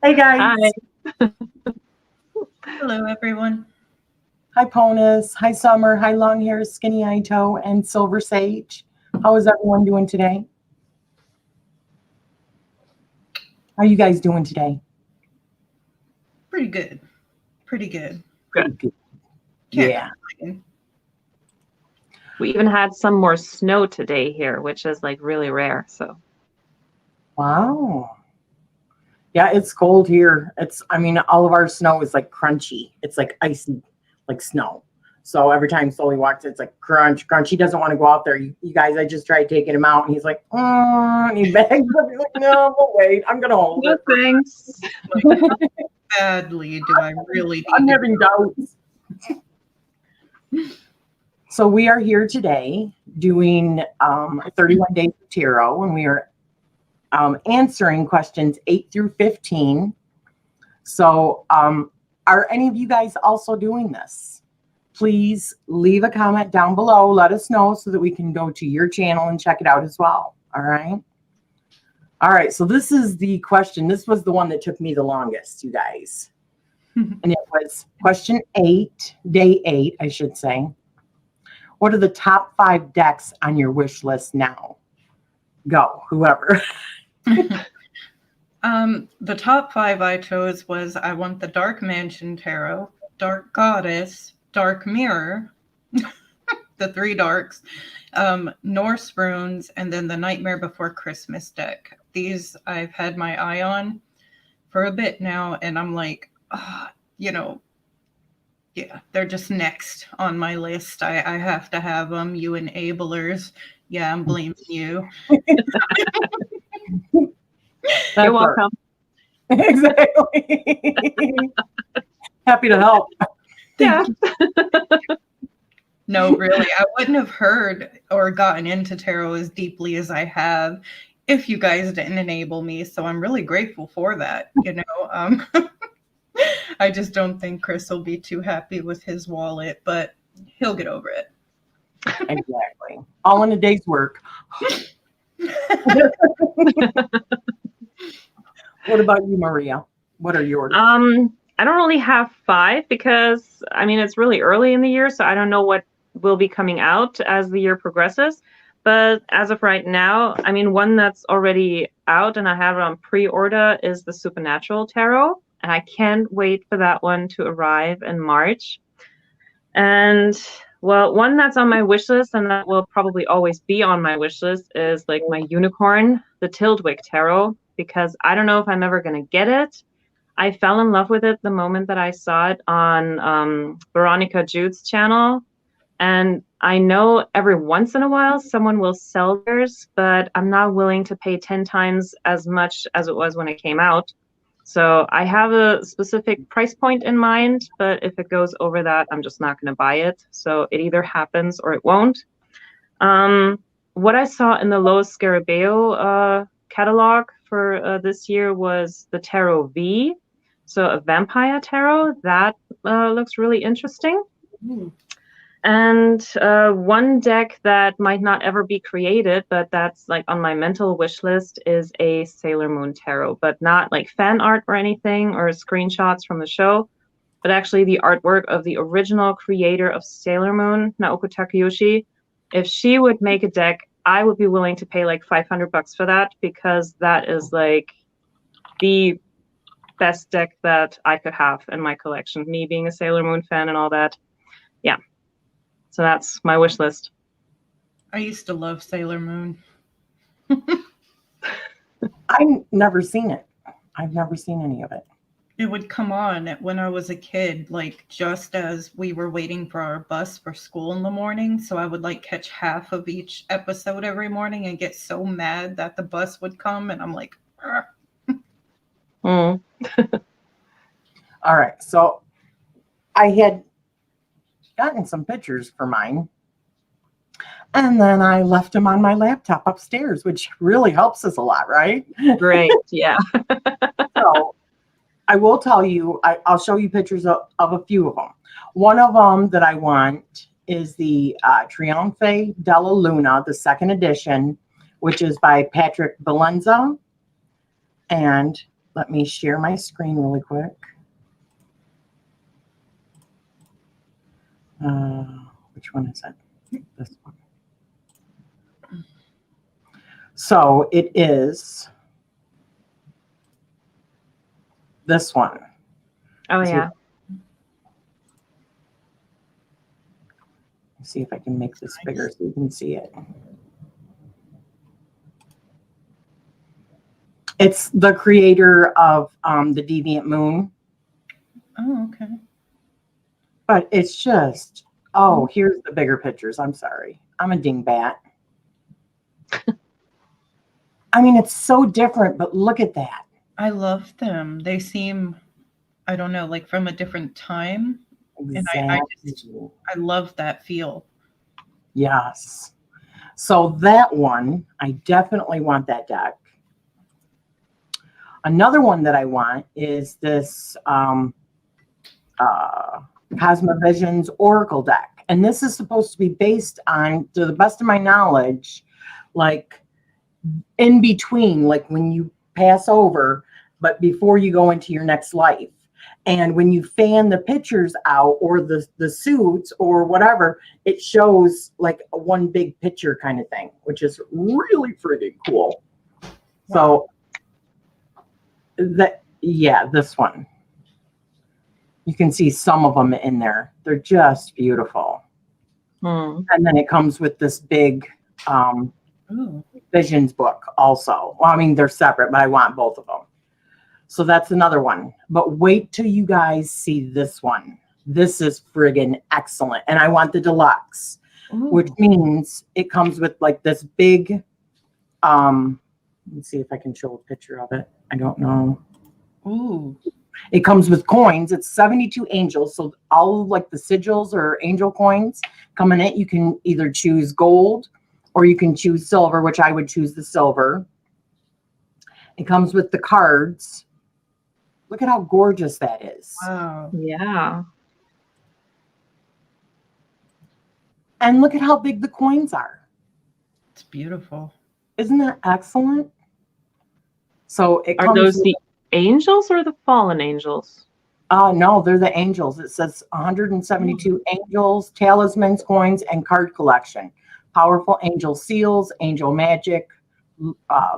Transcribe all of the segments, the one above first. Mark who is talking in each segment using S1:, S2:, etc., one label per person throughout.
S1: Hey guys.
S2: Hi.
S3: Hello, everyone.
S1: Hi Ponus. Hi Summer. Hi Long Hair, Skinny Eye Toe, and Silver Sage. How is everyone doing today? How are you guys doing today?
S3: Pretty good. Pretty good.
S2: Good.
S3: Can't
S1: Yeah.
S3: complain.
S2: We even had some more snow today here, which is like really rare. So
S1: Wow. Yeah, it's cold here. All of our snow is like crunchy. It's like icy, like snow. So every time Sully walks, it's like crunch, crunch. He doesn't want to go out there. You guys, I just tried taking him out, and he's like, and he begs. He's like, no, wait, I'm gonna hold
S2: no
S1: it.
S2: thanks.
S3: Like, how badly do I really need
S1: I'm
S3: to
S1: having doubts. So we are here today doing 31 Days of Tarot, and we are answering questions 8 through 15. So are any of you guys also doing this? Please leave a comment down below. Let us know so that we can go to your channel and check it out as well. All right. All right. So this is the question. This was the one that took me the longest, you guys. And it was question 8, day 8, I should say. What are the top 5 decks on your wish list now? Go, whoever.
S3: The top 5 I chose was I want the Dark Mansion Tarot, Dark Goddess, Dark Mirror, the 3 darks, Norse Runes, and then the Nightmare Before Christmas deck. These I've had my eye on for a bit now, and I'm like, yeah, they're just next on my list. I have to have them. You enablers. Yeah, I'm blaming you.
S2: You're welcome.
S1: Exactly. Happy to help.
S2: Yeah.
S3: No, really, I wouldn't have heard or gotten into tarot as deeply as I have if you guys didn't enable me. So I'm really grateful for that. I just don't think Chris will be too happy with his wallet, but he'll get over it.
S1: Exactly. All in a day's work. What about you, Maria? What are yours?
S2: I don't really have 5 because it's really early in the year, so I don't know what will be coming out as the year progresses. But as of right now, one that's already out and I have it on pre-order is the Supernatural Tarot, and I can't wait for that one to arrive in March. And well, one that's on my wish list and that will probably always be on my wish list is like my unicorn, the Tildwick Tarot, because I don't know if I'm ever going to get it. I fell in love with it the moment that I saw it on Veronica Jude's channel. And I know every once in a while someone will sell theirs, but I'm not willing to pay 10 times as much as it was when it came out. So I have a specific price point in mind, but if it goes over that, I'm just not going to buy it. So it either happens or it won't. What I saw in the Lois Scarabeo catalog for this year was the Tarot V. So a vampire tarot, that looks really interesting. And one deck that might not ever be created, but that's like on my mental wish list, is a Sailor Moon tarot, but not like fan art or anything or screenshots from the show, but actually the artwork of the original creator of Sailor Moon, Naoko Takeuchi. If she would make a deck, I would be willing to pay like $500 for that, because that is like the best deck that I could have in my collection, me being a Sailor Moon fan and all that. Yeah. So that's my wish list.
S3: I used to love Sailor Moon.
S1: I've never seen it. I've never seen any of it.
S3: It would come on when I was a kid, like just as we were waiting for our bus for school in the morning. So I would like catch half of each episode every morning and get so mad that the bus would come. And I'm like,
S1: All right. So I had gotten some pictures for mine, and then I left them on my laptop upstairs, which really helps us a lot, right?
S2: Great. Yeah.
S1: So I will tell you, I'll show you pictures of a few of them. One of them that I want is the Trionfe della Luna, the 2nd edition, which is by Patrick Valenza. And Let me share my screen really quick. Which one is it? This one. So it is this one.
S2: Oh, yeah.
S1: Let's see if I can make this bigger so you can see it. It's the creator of the Deviant Moon.
S3: Oh, okay.
S1: But it's just, oh, here's the bigger pictures. I'm sorry. I'm a dingbat. I mean, it's so different, but look at that.
S3: I love them. They seem, I don't know, like from a different time.
S1: Exactly.
S3: And I love that feel.
S1: Yes. So that one, I definitely want that deck. Another one that I want is this Cosmovision's Oracle deck. And this is supposed to be based on, to the best of my knowledge, like in between, like when you pass over, but before you go into your next life. And when you fan the pictures out or the suits or whatever, it shows like a one big picture kind of thing, which is really freaking cool. So that, yeah, this one. You can see some of them in there. They're just beautiful. And then it comes with this big Visions book also. Well, I mean, they're separate, but I want both of them. So that's another one. But wait till you guys see this one. This is friggin' excellent. And I want the deluxe, which means it comes with like this big, let's see if I can show a picture of it. I don't know.
S3: Ooh.
S1: It comes with coins. It's 72 angels. So all of like the sigils or angel coins come in it. You can either choose gold or you can choose silver, which I would choose the silver. It comes with the cards. Look at how gorgeous that is.
S3: Wow.
S2: Yeah.
S1: And look at how big the coins are.
S3: It's beautiful.
S1: Isn't that excellent? So it
S2: Are
S1: comes
S2: those
S1: with,
S2: the angels or the fallen angels?
S1: no, they're the angels. It says 172 angels, talismans, coins, and card collection. Powerful angel seals, angel magic,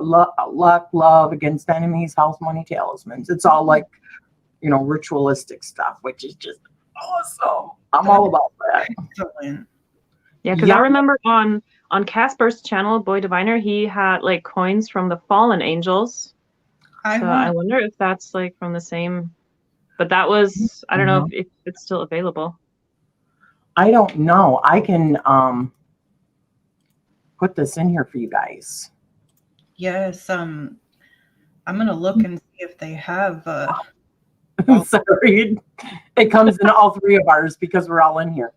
S1: luck, love against enemies, house money, talismans. It's all like, you know, ritualistic stuff, which is just awesome. I'm all about that.
S3: Excellent.
S2: Yeah, because I remember on Casper's channel, Boy Diviner, he had like coins from the fallen angels. I wonder if that's like from the same, but that was, I don't know if it's still available.
S1: I don't know. I can put this in here for you guys.
S3: Yes. I'm gonna look and see if they have
S1: I'm sorry. It comes in all three of ours because we're all in here.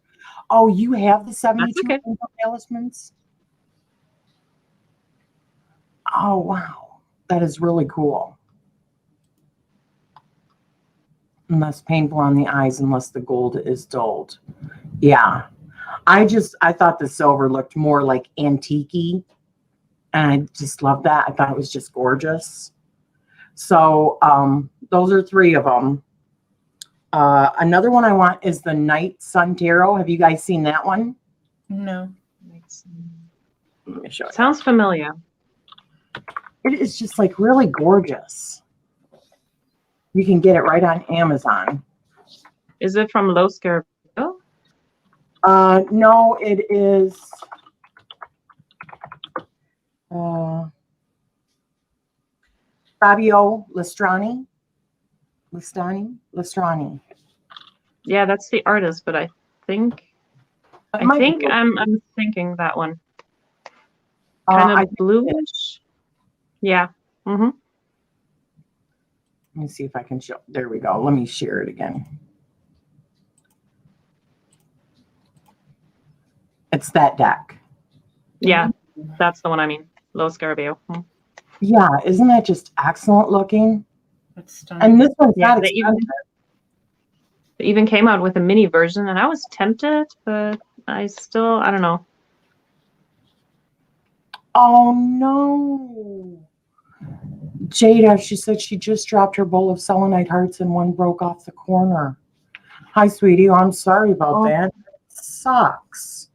S1: Oh, you have the 72 angel talismans? Oh, wow. That is really cool. And less painful on the eyes unless the gold is dulled. Yeah. I thought the silver looked more like antique-y. And I just love that. I thought it was just gorgeous. So those are three of them. Another one I want is the Night Sun Tarot. Have you guys seen that one?
S3: No.
S1: Let me show you.
S2: Sounds familiar.
S1: It is just like really gorgeous. You can get it right on Amazon.
S2: Is it from Low Scare?
S1: No, it is. Fabio Lestrani.
S2: Yeah, that's the artist, but I think I'm thinking that one. Kind of bluish. Yeah. Mm-hmm.
S1: Let me see if I can show. There we go. Let me share it again. It's that deck.
S2: Yeah, that's the one I mean. Low Scarabeo.
S1: Yeah, isn't that just excellent looking?
S3: That's stunning.
S1: And this one's not
S2: they
S1: expensive.
S2: even came out with a mini version, and I was tempted, but I don't know.
S1: Oh no. Jada, she said she just dropped her bowl of selenite hearts and one broke off the corner. Hi, sweetie. Oh, I'm sorry about that. It sucks.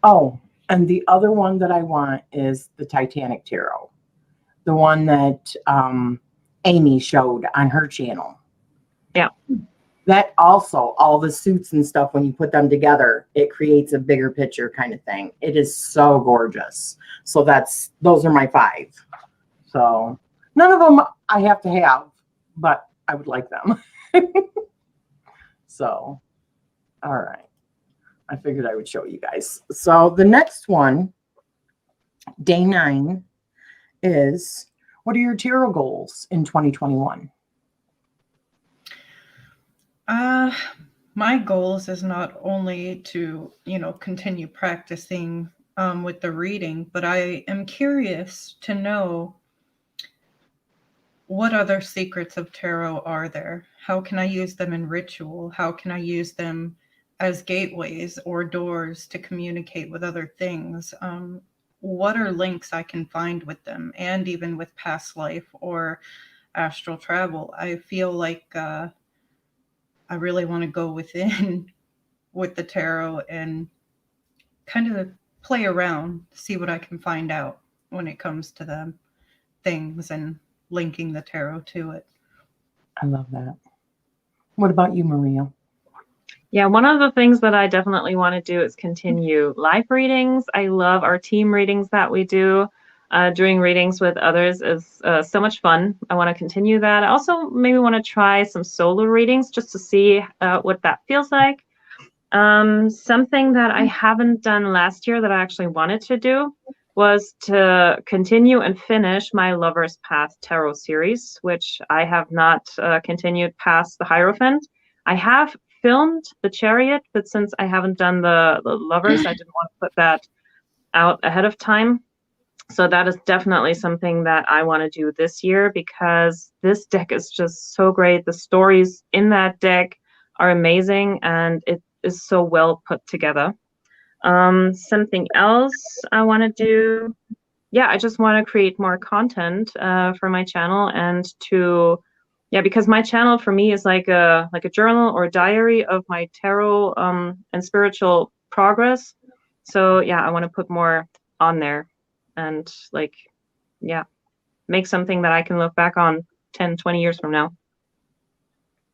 S1: Oh, and the other one that I want is the Titanic Tarot, the one that Amy showed on her channel.
S2: Yeah.
S1: That also, all the suits and stuff, when you put them together, it creates a bigger picture kind of thing. It is so gorgeous. So those are my 5. So none of them I have to have, but I would like them. So, all right. I figured I would show you guys. So the next one, day 9, is what are your tarot goals in 2021?
S3: My goals is not only to, continue practicing with the reading, but I am curious to know what other secrets of tarot are there? How can I use them in ritual? How can I use them as gateways or doors to communicate with other things? What are links I can find with them, and even with past life or astral travel? I feel like I really want to go within with the tarot and kind of play around, see what I can find out when it comes to the things and linking the tarot to it.
S1: I love that. What about you, Maria?
S2: Yeah, one of the things that I definitely want to do is continue live readings. I love our team readings that we do. Doing readings with others is so much fun. I want to continue that. I also maybe want to try some solo readings just to see what that feels like. Something that I haven't done last year that I actually wanted to do was to continue and finish my Lover's Path Tarot series, which I have not continued past the Hierophant. I have filmed the Chariot, but since I haven't done the Lovers, I didn't want to put that out ahead of time. So that is definitely something that I want to do this year, because this deck is just so great. The stories in that deck are amazing, and it is so well put together. Something else I want to do, yeah, I just want to create more content for my channel, and because my channel for me is like a journal or a diary of my tarot and spiritual progress. So yeah, I want to put more on there and make something that I can look back on 10, 20 years from now.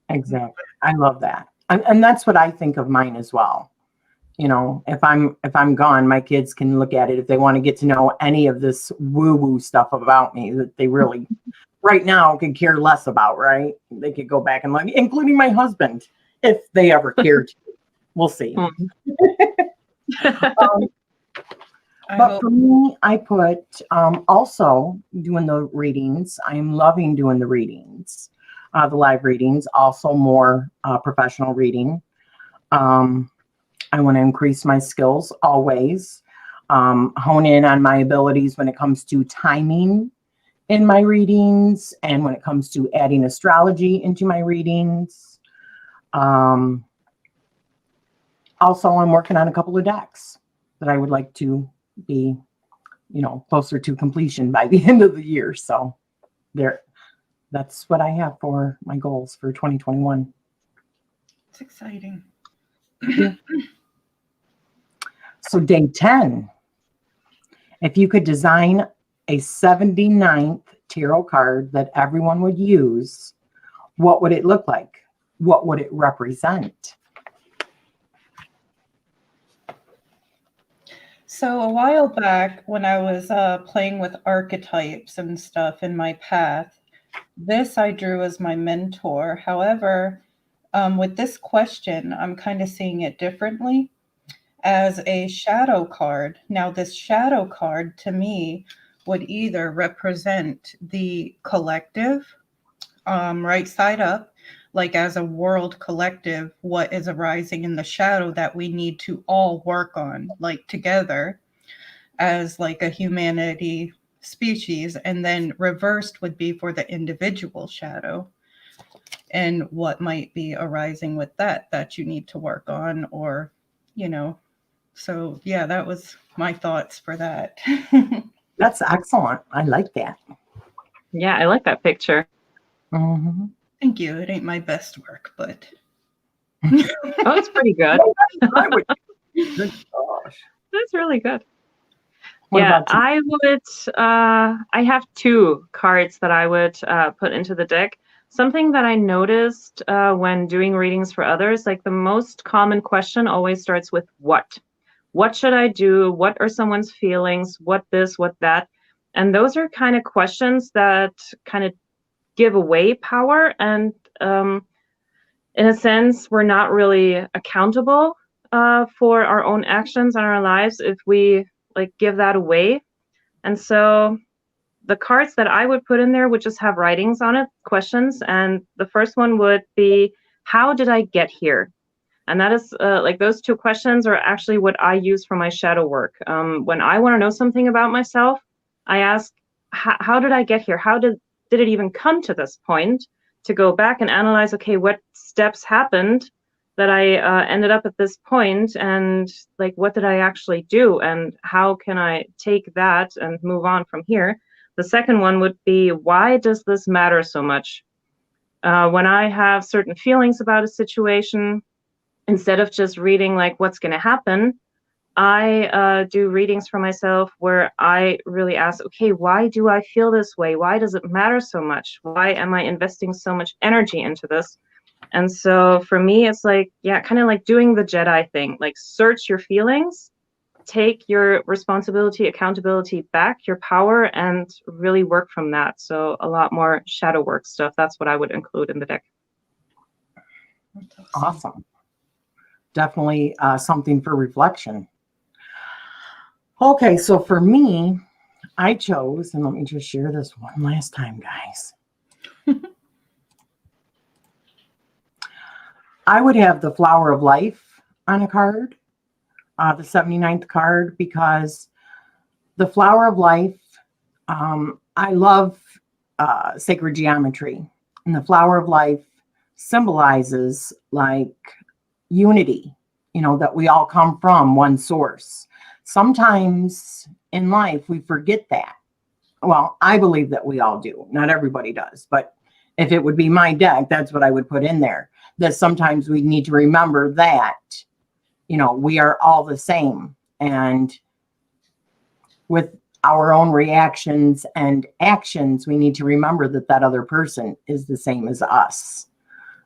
S1: Exactly. I love that. And that's what I think of mine as well. If I'm gone, my kids can look at it if they want to get to know any of this woo-woo stuff about me that they really right now could care less about, right? They could go back and look, including my husband, if they ever care to. We'll see. But for me, I put also doing the readings. I'm loving doing the readings, the live readings, also more professional reading. I want to increase my skills always, hone in on my abilities when it comes to timing in my readings and when it comes to adding astrology into my readings. Also, I'm working on a couple of decks that I would like to be, closer to completion by the end of the year. So that's what I have for my goals for 2021.
S3: It's exciting.
S1: Yeah. So day 10, if you could design a 79th tarot card that everyone would use, what would it look like? What would it represent?
S3: So a while back when I was playing with archetypes and stuff in my path, this I drew as my mentor. However, with this question, I'm kind of seeing it differently as a shadow card. Now, this shadow card to me would either represent the collective, right side up, like as a world collective, what is arising in the shadow that we need to all work on, like together as like a humanity species. And then reversed would be for the individual shadow and what might be arising with that you need to work on, or, so yeah, that was my thoughts for that.
S1: That's excellent. I like that.
S2: Yeah, I like that picture.
S1: Mm-hmm.
S3: Thank you. It ain't my best work, but
S2: Oh, it's pretty good.
S1: I would. Good gosh.
S2: That's really good.
S1: What
S2: Yeah,
S1: about you?
S2: I would. I have two cards that I would put into the deck. Something that I noticed when doing readings for others, like the most common question always starts with what? What should I do? What are someone's feelings? What this, what that? And those are kind of questions that kind of give away power. And in a sense, we're not really accountable for our own actions and our lives if we like give that away. And so the cards that I would put in there would just have writings on it, questions. And the first one would be, how did I get here? And that is like those two questions are actually what I use for my shadow work. When I want to know something about myself, I ask, how did I get here? How did it even come to this point? To go back and analyze, okay, what steps happened that I ended up at this point, and like what did I actually do, and how can I take that and move on from here? The second one would be, why does this matter so much? When I have certain feelings about a situation, instead of just reading like what's going to happen, I do readings for myself where I really ask, okay, why do I feel this way? Why does it matter so much? Why am I investing so much energy into this? And so for me, it's like, yeah, kind of like doing the Jedi thing, like search your feelings, take your responsibility, accountability back, your power, and really work from that. So a lot more shadow work stuff. That's what I would include in the deck.
S1: Awesome. Definitely something for reflection. Okay, so for me, I chose, and let me just share this one last time, guys. I would have the Flower of Life on a card, the 79th card, because the Flower of Life, I love sacred geometry. And the Flower of Life symbolizes like unity, that we all come from one source. Sometimes in life, we forget that. Well, I believe that we all do. Not everybody does. But if it would be my deck, that's what I would put in there. That sometimes we need to remember that, we are all the same. And with our own reactions and actions, we need to remember that that other person is the same as us.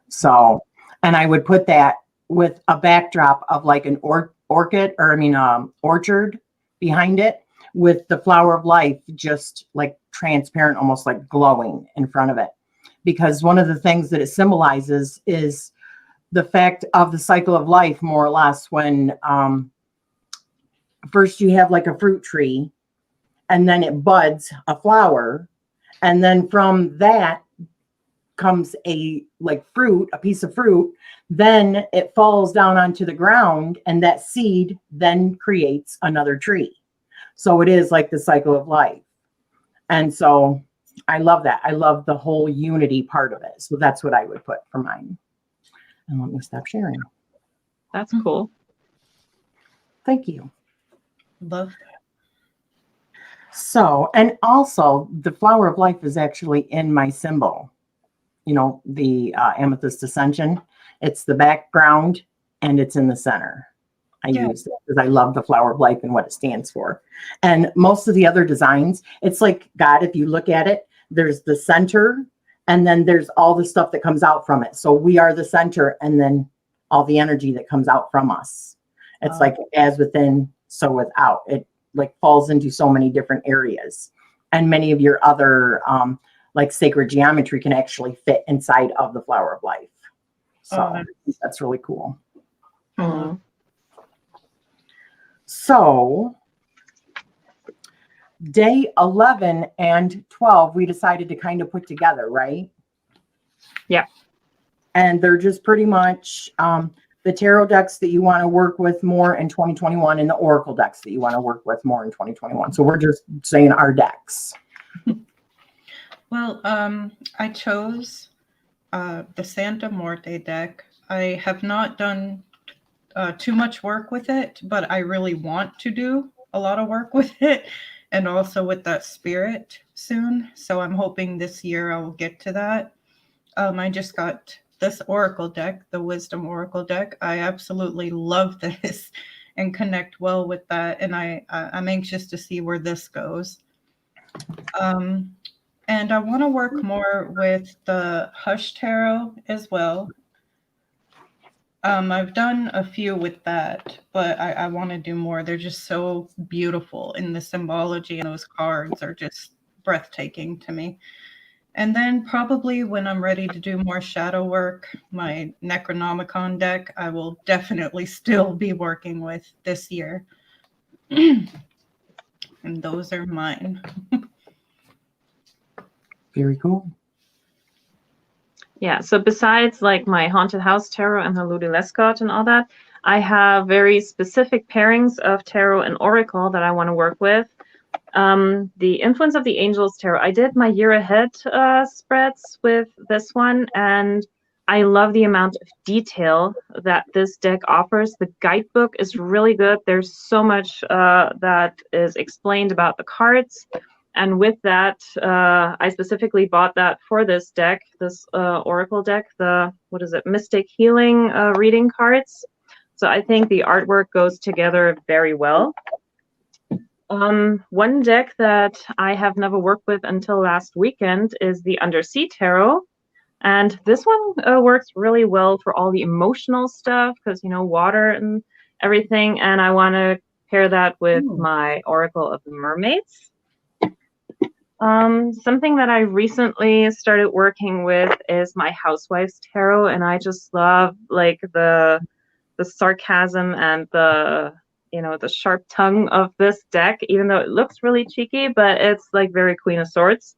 S1: So, and I would put that with a backdrop of like an orchard behind it, with the Flower of Life just like transparent, almost like glowing in front of it. Because one of the things that it symbolizes is the fact of the cycle of life, more or less, when first you have like a fruit tree, and then it buds a flower, and then from that comes a piece of fruit, then it falls down onto the ground, and that seed then creates another tree. So it is like the cycle of life. And so I love that. I love the whole unity part of it. So that's what I would put for mine. And let me stop sharing.
S2: That's cool.
S1: Thank you.
S3: Love that.
S1: So, and also the Flower of Life is actually in my symbol, the amethyst ascension. It's the background and it's in the center. I use it because I love the Flower of Life and what it stands for. And most of the other designs, it's like God, if you look at it, there's the center, and then there's all the stuff that comes out from it. So we are the center, and then all the energy that comes out from us. It's like as within, so without. It like falls into so many different areas. And many of your other like sacred geometry can actually fit inside of the Flower of Life. So that's really cool.
S2: Mm-hmm.
S1: So day 11 and 12, we decided to kind of put together, right?
S2: Yeah.
S1: And they're just pretty much the tarot decks that you want to work with more in 2021 and the oracle decks that you want to work with more in 2021. So we're just saying our decks.
S3: Well, I chose the Santa Muerte deck. I have not done too much work with it, but I really want to do a lot of work with it. and also with that spirit soon. So I'm hoping this year I will get to that. I just got this Oracle deck, the Wisdom Oracle deck. I absolutely love this and connect well with that. And I'm anxious to see where this goes. And I want to work more with the Hush Tarot as well. I've done a few with that, but I want to do more. They're just so beautiful, and the symbology in those cards are just breathtaking to me. And then probably when I'm ready to do more shadow work, my Necronomicon deck, I will definitely still be working with this year. And those are mine.
S1: Very cool.
S2: Yeah, so besides like my Haunted House Tarot and the Ludi Lescott and all that, I have very specific pairings of Tarot and Oracle that I want to work with. The Influence of the Angels Tarot, I did my year ahead spreads with this one, and I love the amount of detail that this deck offers. The guidebook is really good. There's so much that is explained about the cards. And with that, I specifically bought that for this deck, this Oracle deck, the, what is it, Mystic Healing reading cards. So I think the artwork goes together very well. One deck that I have never worked with until last weekend is the Undersea Tarot. And this one works really well for all the emotional stuff because, you know, water and everything. And I want to pair that with my Oracle of the Mermaids. Something that I recently started working with is my Housewife's Tarot, and I just love like the sarcasm and the, you know, the sharp tongue of this deck, even though it looks really cheeky, but it's like very Queen of Swords.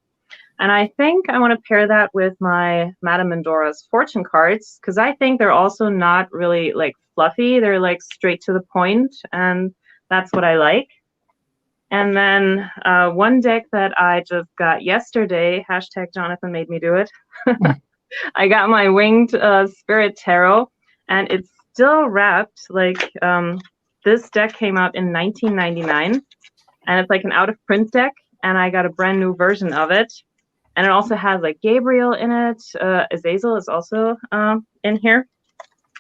S2: And I think I want to pair that with my Madame Mendora's fortune cards, because I think they're also not really like fluffy. They're like straight to the point, and that's what I like. And then one deck that I just got yesterday, hashtag Jonathan made me do it. I got my Winged Spirit Tarot, and it's still wrapped. Like this deck came out in 1999, and it's like an out of print deck, and I got a brand new version of it. And it also has like Gabriel in it. Azazel is also in here.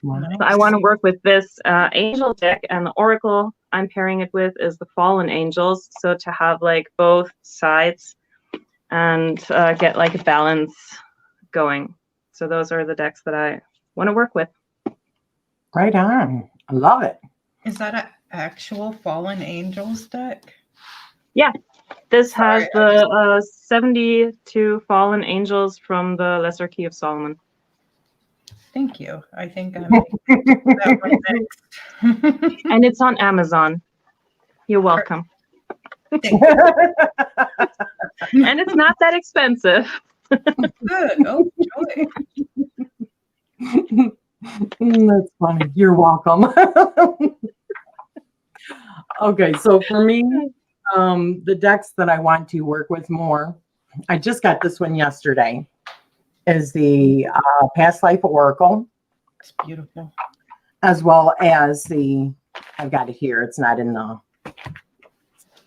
S1: Wow.
S2: So I want to work with this angel deck, and the Oracle I'm pairing it with is the Fallen Angels. So to have like both sides and get like a balance going. So those are the decks that I want to work with.
S1: Right on. I love it.
S3: Is that an actual Fallen Angels deck?
S2: Yeah. This
S3: Sorry,
S2: has the 72 fallen angels from the Lesser Key of Solomon.
S3: Thank you. I think I'm that one next.
S2: And it's on Amazon. You're welcome.
S3: Thank you.
S2: And it's not that expensive.
S3: Good. Oh, joy.
S1: That's funny. You're welcome. Okay, so for me, the decks that I want to work with more, I just got this one yesterday, is the Past Life Oracle.
S3: It's beautiful.
S1: As well as the, I've got it here, it's not in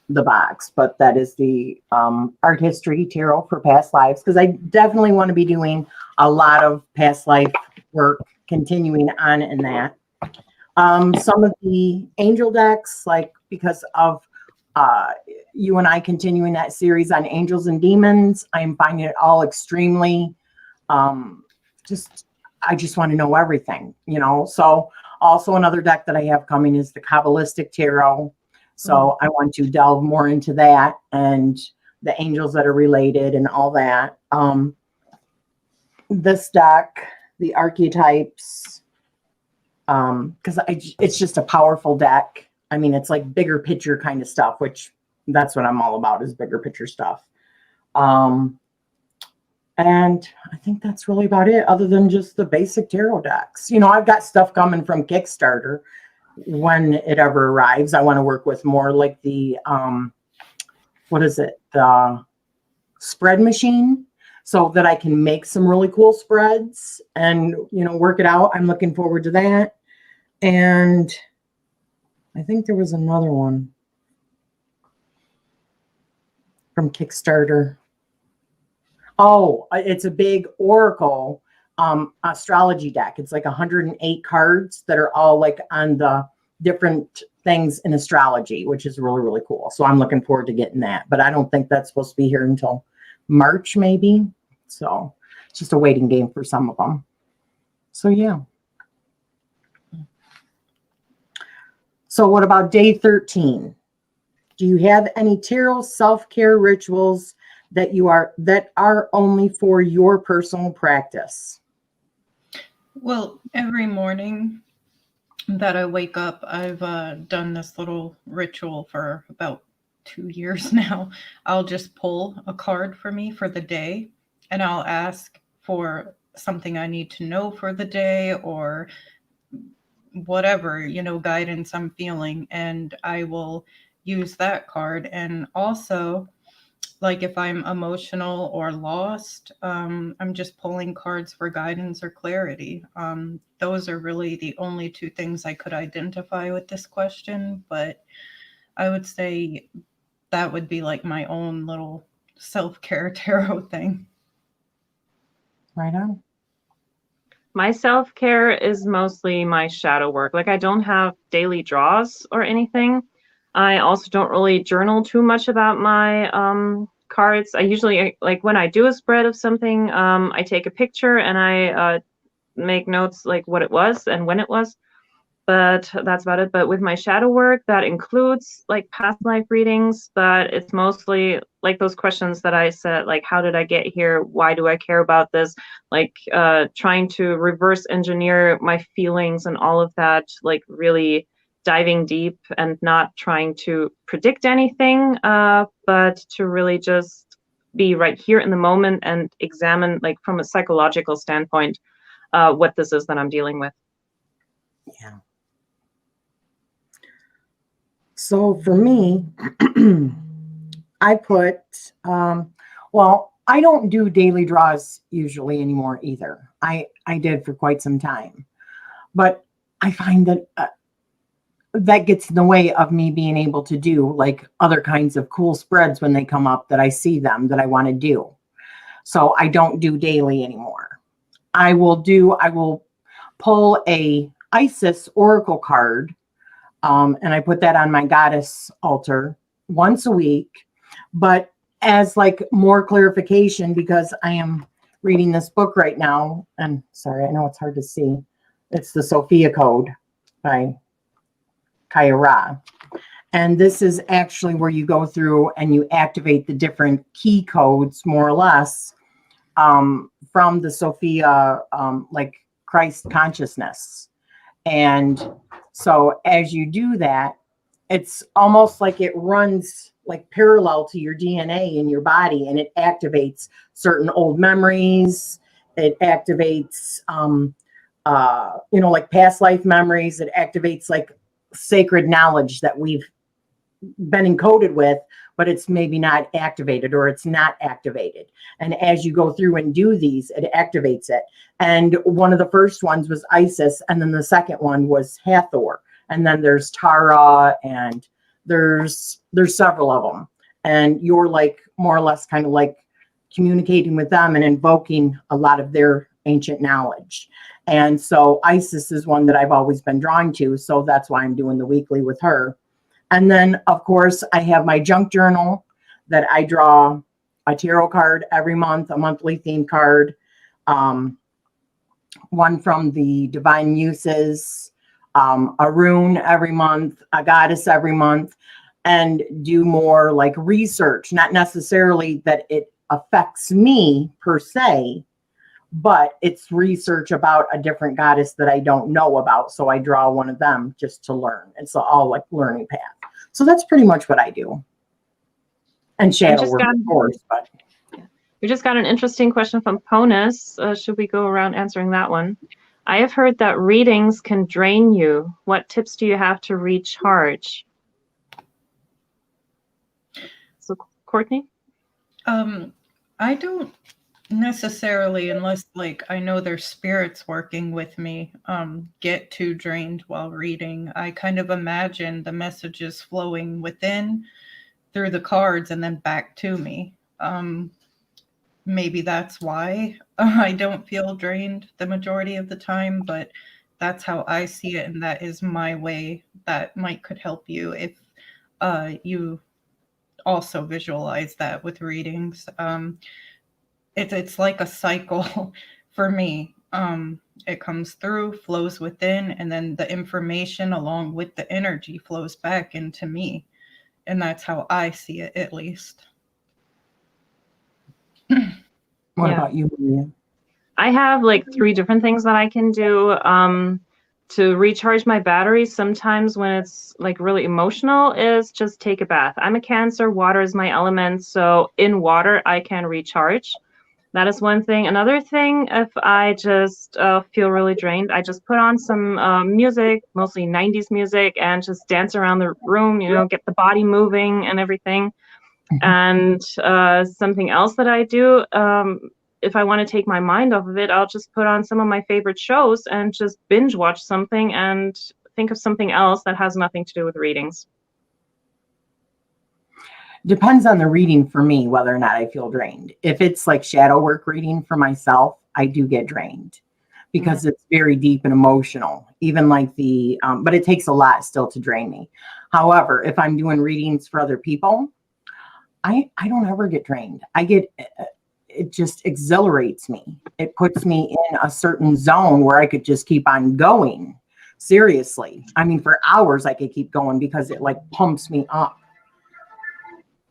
S1: the box, but that is the Art History Tarot for Past Lives, because I definitely want to be doing a lot of past life work, continuing on in that. Some of the angel decks, like because of you and I continuing that series on angels and demons, I'm finding it all extremely I just want to know everything, you know. So also another deck that I have coming is the Kabbalistic Tarot. So I want to delve more into that and the angels that are related and all that. This deck, the archetypes, because it's just a powerful deck. I mean, it's like bigger picture kind of stuff, which that's what I'm all about, is bigger picture stuff. And I think that's really about it, other than just the basic tarot decks. You know, I've got stuff coming from Kickstarter when it ever arrives. I want to work with more like the, what is it? The spread machine, so that I can make some really cool spreads and, you know, work it out. I'm looking forward to that. And I think there was another one. from Kickstarter. Oh, it's a big Oracle astrology deck. It's like 108 cards that are all like on the different things in astrology, which is really, really cool. So I'm looking forward to getting that. But I don't think that's supposed to be here until March, maybe. So it's just a waiting game for some of them. So yeah. So what about day 13? Do you have any tarot self-care rituals that are only for your personal practice?
S3: Well, every morning that I wake up, I've done this little ritual for about 2 years now. I'll just pull a card for me for the day, and I'll ask for something I need to know for the day, or whatever, guidance I'm feeling, and I will use that card. And also, like if I'm emotional or lost, I'm just pulling cards for guidance or clarity. Those are really the only two things I could identify with this question, but I would say that would be like my own little self-care tarot thing.
S1: Right on.
S2: My self-care is mostly my shadow work. Like I don't have daily draws or anything. I also don't really journal too much about my cards. I usually, like when I do a spread of something, I take a picture and I make notes like what it was and when it was. But that's about it. But with my shadow work, that includes like past life readings, but it's mostly like those questions that I said, like, how did I get here? Why do I care about this? Like trying to reverse engineer my feelings and all of that, like really diving deep and not trying to predict anything, but to really just be right here in the moment and examine, like from a psychological standpoint, what this is that I'm dealing with.
S1: Yeah. So for me, I put, well, I don't do daily draws usually anymore either. I did for quite some time, but I find that that gets in the way of me being able to do like other kinds of cool spreads when they come up that I see them that I want to do. So I don't do daily anymore. I will pull a Isis Oracle card, and I put that on my goddess altar once a week, but as like more clarification, because I am reading this book right now, and sorry, I know it's hard to see. It's the Sophia Code by Kaya Ra. And this is actually where you go through and you activate the different key codes, more or less, from the Sophia, like Christ consciousness. And so as you do that, it's almost like it runs like parallel to your DNA in your body, and it activates certain old memories. It activates, like past life memories. It activates like sacred knowledge that we've been encoded with, but it's maybe not activated, or it's not activated. And as you go through and do these, it activates it. And one of the first ones was Isis, and then the second one was Hathor, and then there's Tara, and there's several of them. And you're like more or less kind of like communicating with them and invoking a lot of their ancient knowledge. And so Isis is one that I've always been drawn to, so that's why I'm doing the weekly with her. And then, of course, I have my junk journal that I draw a tarot card every month, a monthly theme card, one from the Divine Muses, a rune every month, a goddess every month, and do more like research, not necessarily that it affects me per se, but it's research about a different goddess that I don't know about. So I draw one of them just to learn. It's all like learning path. So that's pretty much what I do. And shadow work, of course. But
S2: we just got an interesting question from Ponus. Should we go around answering that one? I have heard that readings can drain you. What tips do you have to recharge? So, Courtney?
S3: I don't necessarily, unless like I know there's spirits working with me, get too drained while reading. I kind of imagine the messages flowing within, through the cards and then back to me. Maybe that's why I don't feel drained the majority of the time, but that's how I see it, and that is my way. That might could help you if you also visualize that with readings. It's like a cycle for me. It comes through, flows within, and then the information along with the energy flows back into me. And that's how I see it, at least.
S1: What
S2: Yeah.
S1: about you, Maria?
S2: I have like 3 different things that I can do to recharge my batteries. Sometimes when it's like really emotional is just take a bath. I'm a Cancer, water is my element. So in water, I can recharge. That is one thing. Another thing, if I just feel really drained, I just put on some music, mostly 90s music, and just dance around the room, get the body moving and everything. And something else that I do, if I want to take my mind off of it, I'll just put on some of my favorite shows and just binge watch something and think of something else that has nothing to do with readings.
S1: Depends on the reading for me, whether or not I feel drained. If it's like shadow work reading for myself, I do get drained because it's very deep and emotional, even like but it takes a lot still to drain me. However, if I'm doing readings for other people, I don't ever get drained. It just exhilarates me. It puts me in a certain zone where I could just keep on going. Seriously. I mean, for hours I could keep going because it like pumps me up.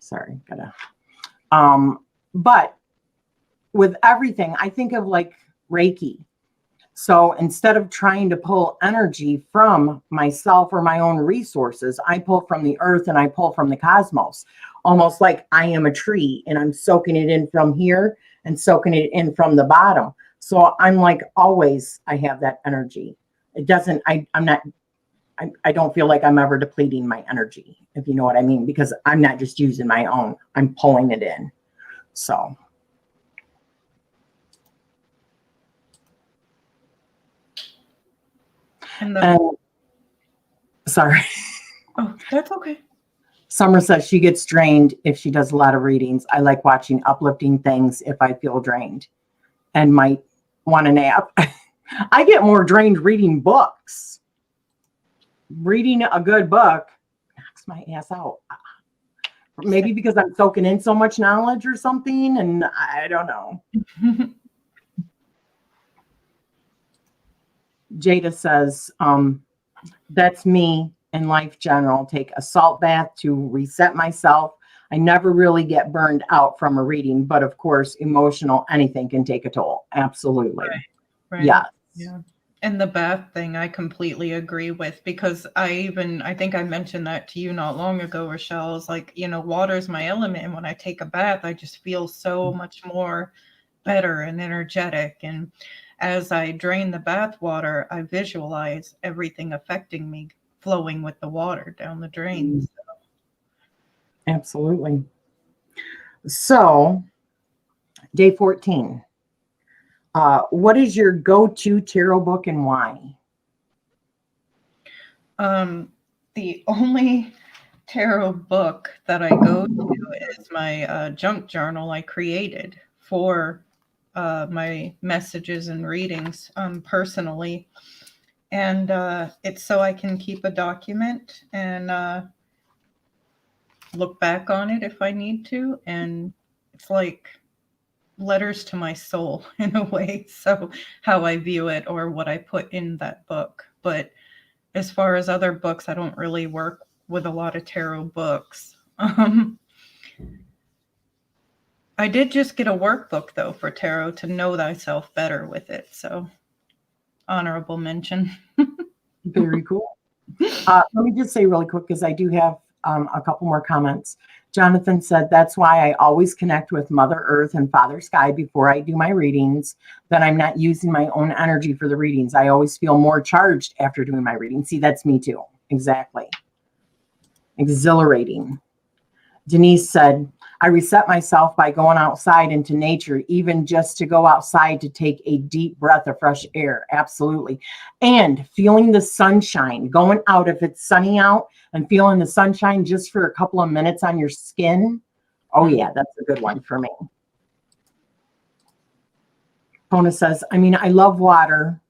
S1: Sorry, but with everything, I think of like Reiki. So instead of trying to pull energy from myself or my own resources, I pull from the earth and I pull from the cosmos, almost like I am a tree and I'm soaking it in from here and soaking it in from the bottom. So I'm like, always, I have that energy. It doesn't, I don't feel like I'm ever depleting my energy, if you know what I mean, because I'm not just using my own, I'm pulling it in. So. Sorry.
S3: Oh, that's okay.
S1: Summer says she gets drained if she does a lot of readings. I like watching uplifting things if I feel drained and might want a nap. I get more drained reading books. Reading a good book knocks my ass out. Maybe because I'm soaking in so much knowledge or something, and I don't know. Jada says, that's me in life general. Take a salt bath to reset myself. I never really get burned out from a reading, but of course, emotional, anything can take a toll. Absolutely.
S3: Right.
S1: Yes.
S3: Yeah. And the bath thing, I completely agree with, because I think I mentioned that to you not long ago, Rochelle. It's like, water's my element. And when I take a bath, I just feel so much more better and energetic. And as I drain the bath water, I visualize everything affecting me flowing with the water down the drain.
S1: Absolutely. So, day 14. What is your go-to tarot book and why?
S3: The only tarot book that I go to is my junk journal I created for my messages and readings personally. And it's so I can keep a document and look back on it if I need to. And it's like letters to my soul in a way. So how I view it or what I put in that book. But as far as other books, I don't really work with a lot of tarot books. I did just get a workbook, though, for tarot to know thyself better with it. So honorable mention.
S1: Very cool. Let me just say really quick, because I do have a couple more comments. Jonathan said, that's why I always connect with Mother Earth and Father Sky before I do my readings. Then I'm not using my own energy for the readings. I always feel more charged after doing my reading. See, that's me too. Exactly. Exhilarating. Denise said, I reset myself by going outside into nature, even just to go outside to take a deep breath of fresh air. Absolutely. And feeling the sunshine, going out if it's sunny out and feeling the sunshine just for a couple of minutes on your skin. Oh yeah, that's a good one for me. Pona says, I mean, I love water.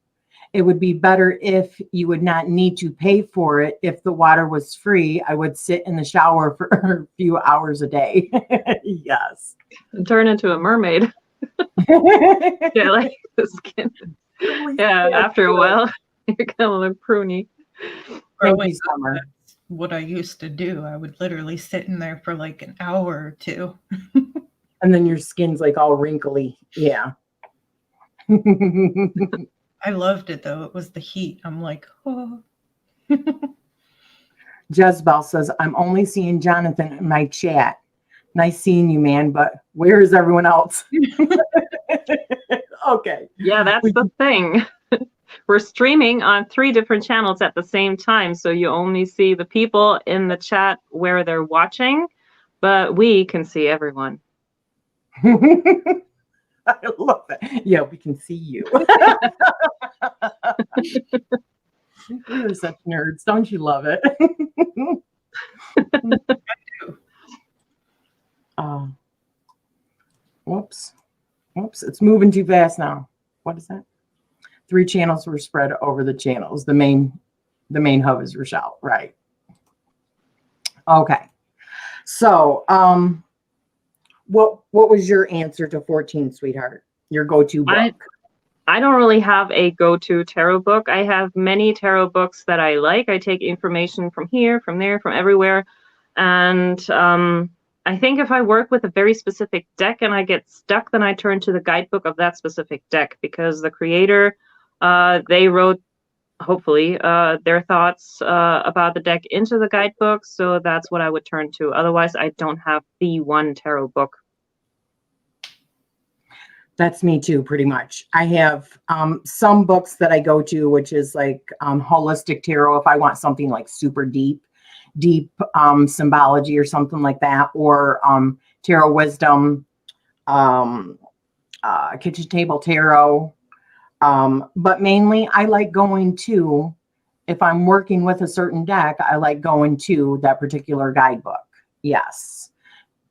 S1: It would be better if you would not need to pay for it. If the water was free, I would sit in the shower for a few hours a day. Yes.
S2: And turn into a mermaid. Yeah, like the skin. Yeah, after a while, you're kind of like pruny.
S1: Thank you, Summer.
S3: That's what I used to do. I would literally sit in there for like an hour or two.
S1: And then your skin's like all wrinkly. Yeah.
S3: I loved it though. It was the heat. I'm like, oh.
S1: Jezebel says, I'm only seeing Jonathan in my chat. Nice seeing you, man, but where is everyone else? Okay.
S2: Yeah, that's the thing. We're streaming on 3 different channels at the same time, so you only see the people in the chat where they're watching, but we can see everyone.
S1: I love that. Yeah, we can see you. You're such nerds. Don't you love it? Whoops. Whoops. It's moving too fast now. What is that? 3 channels were spread over the channels. The main hub is Rochelle. Right. Okay. So, what was your answer to 14, sweetheart? Your go-to book?
S2: I don't really have a go-to tarot book. I have many tarot books that I like. I take information from here, from there, from everywhere. And I think if I work with a very specific deck and I get stuck, then I turn to the guidebook of that specific deck, because the creator, they wrote, hopefully, their thoughts about the deck into the guidebook. So that's what I would turn to. Otherwise, I don't have the one tarot book.
S1: That's me too, pretty much. I have some books that I go to, which is like holistic tarot, if I want something like super deep symbology or something like that, or tarot wisdom, kitchen table tarot. But mainly I like going to, if I'm working with a certain deck, I like going to that particular guidebook. Yes.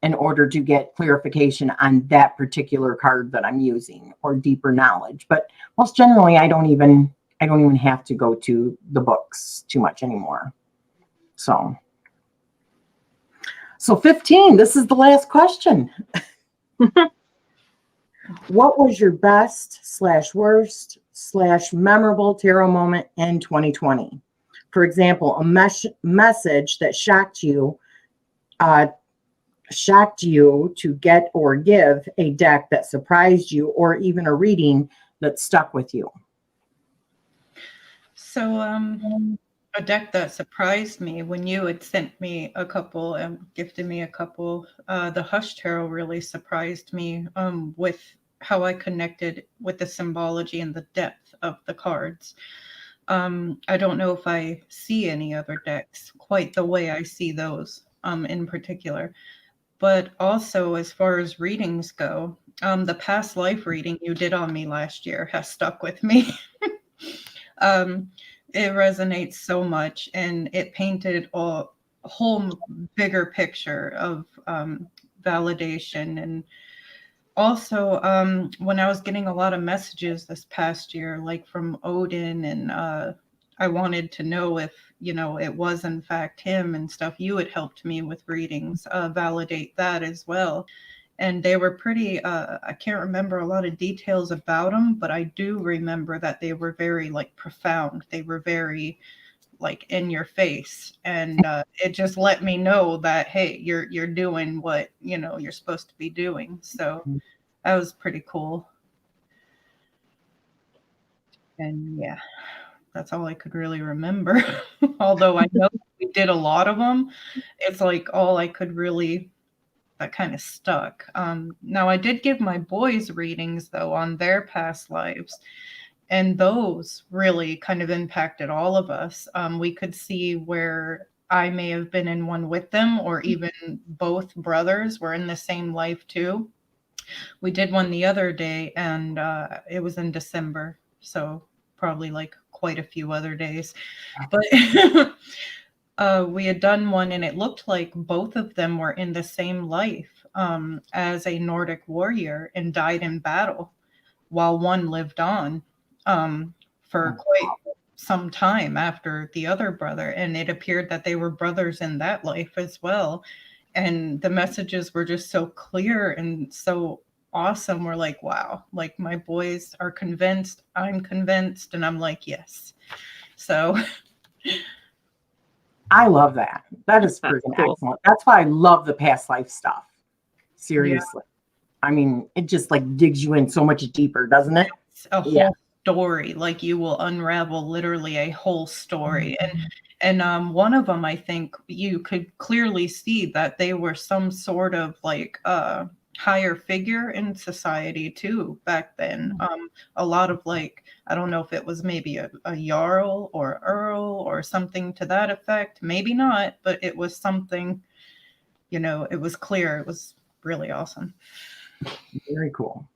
S1: In order to get clarification on that particular card that I'm using, or deeper knowledge. But most generally, I don't even have to go to the books too much anymore. So 15, this is the last question. What was your best / worst / memorable tarot moment in 2020? For example, a message that shocked you to get or give, a deck that surprised you, or even a reading that stuck with you.
S3: So a deck that surprised me, when you had sent me a couple and gifted me a couple, the Hush Tarot really surprised me with how I connected with the symbology and the depth of the cards. I don't know if I see any other decks quite the way I see those in particular. But also, as far as readings go, the past life reading you did on me last year has stuck with me. It resonates so much, and it painted a whole bigger picture of validation. And also, when I was getting a lot of messages this past year, like from Odin, and I wanted to know if, it was in fact him and stuff, you had helped me with readings, validate that as well. And they were pretty, I can't remember a lot of details about them, but I do remember that they were very profound. They were very in your face. And it just let me know that, hey, you're doing what, you're supposed to be doing. So that was pretty cool. And yeah. That's all I could really remember. Although I know we did a lot of them, it's all I could really, that kind of stuck. Now I did give my boys readings though on their past lives, and those really kind of impacted all of us. We could see where I may have been in one with them, or even both brothers were in the same life too. We did one the other day, and it was in December, so probably like quite a few other days. But we had done one, and it looked like both of them were in the same life as a Nordic warrior and died in battle, while one lived on for quite some time after the other brother. And it appeared that they were brothers in that life as well. And the messages were just so clear and so awesome. We're like, wow, like my boys are convinced, I'm convinced, and I'm like, yes. So
S1: I love that. That is
S2: That's
S1: freaking
S2: cool.
S1: excellent. That's why I love the past life stuff. Seriously. I mean, it just like digs you in so much deeper, doesn't it?
S3: it's a whole
S1: Yeah.
S3: story. Like you will unravel literally a whole story. And one of them, I think you could clearly see that they were some sort of like higher figure in society too back then. A lot of like, I don't know if it was maybe a jarl or earl or something to that effect. Maybe not, but it was something, you know, it was clear. It was really awesome.
S1: Very cool.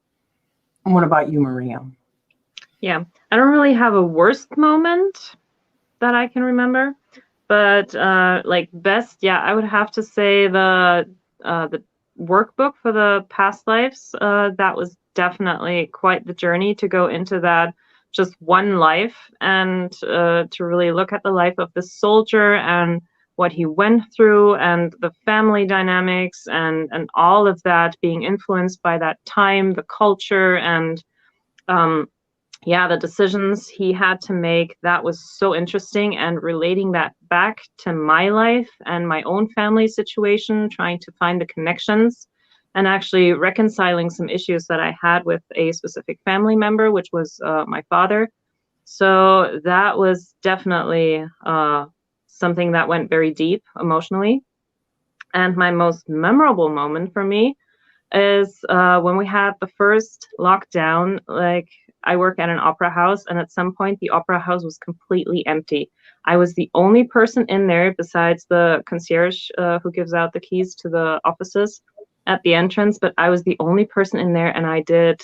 S1: And what about you, Maria?
S2: Yeah, I don't really have a worst moment that I can remember, but like best, yeah, I would have to say the workbook for the past lives. That was definitely quite the journey to go into that just one life and to really look at the life of the soldier and what he went through and the family dynamics and all of that being influenced by that time, the culture, and yeah, the decisions he had to make. That was so interesting, and relating that back to my life and my own family situation, trying to find the connections and actually reconciling some issues that I had with a specific family member, which was my father. So that was definitely something that went very deep emotionally. And my most memorable moment for me is when we had the first lockdown. Like, I work at an opera house, and at some point the opera house was completely empty. I was the only person in there besides the concierge who gives out the keys to the offices at the entrance, but I was the only person in there, and I did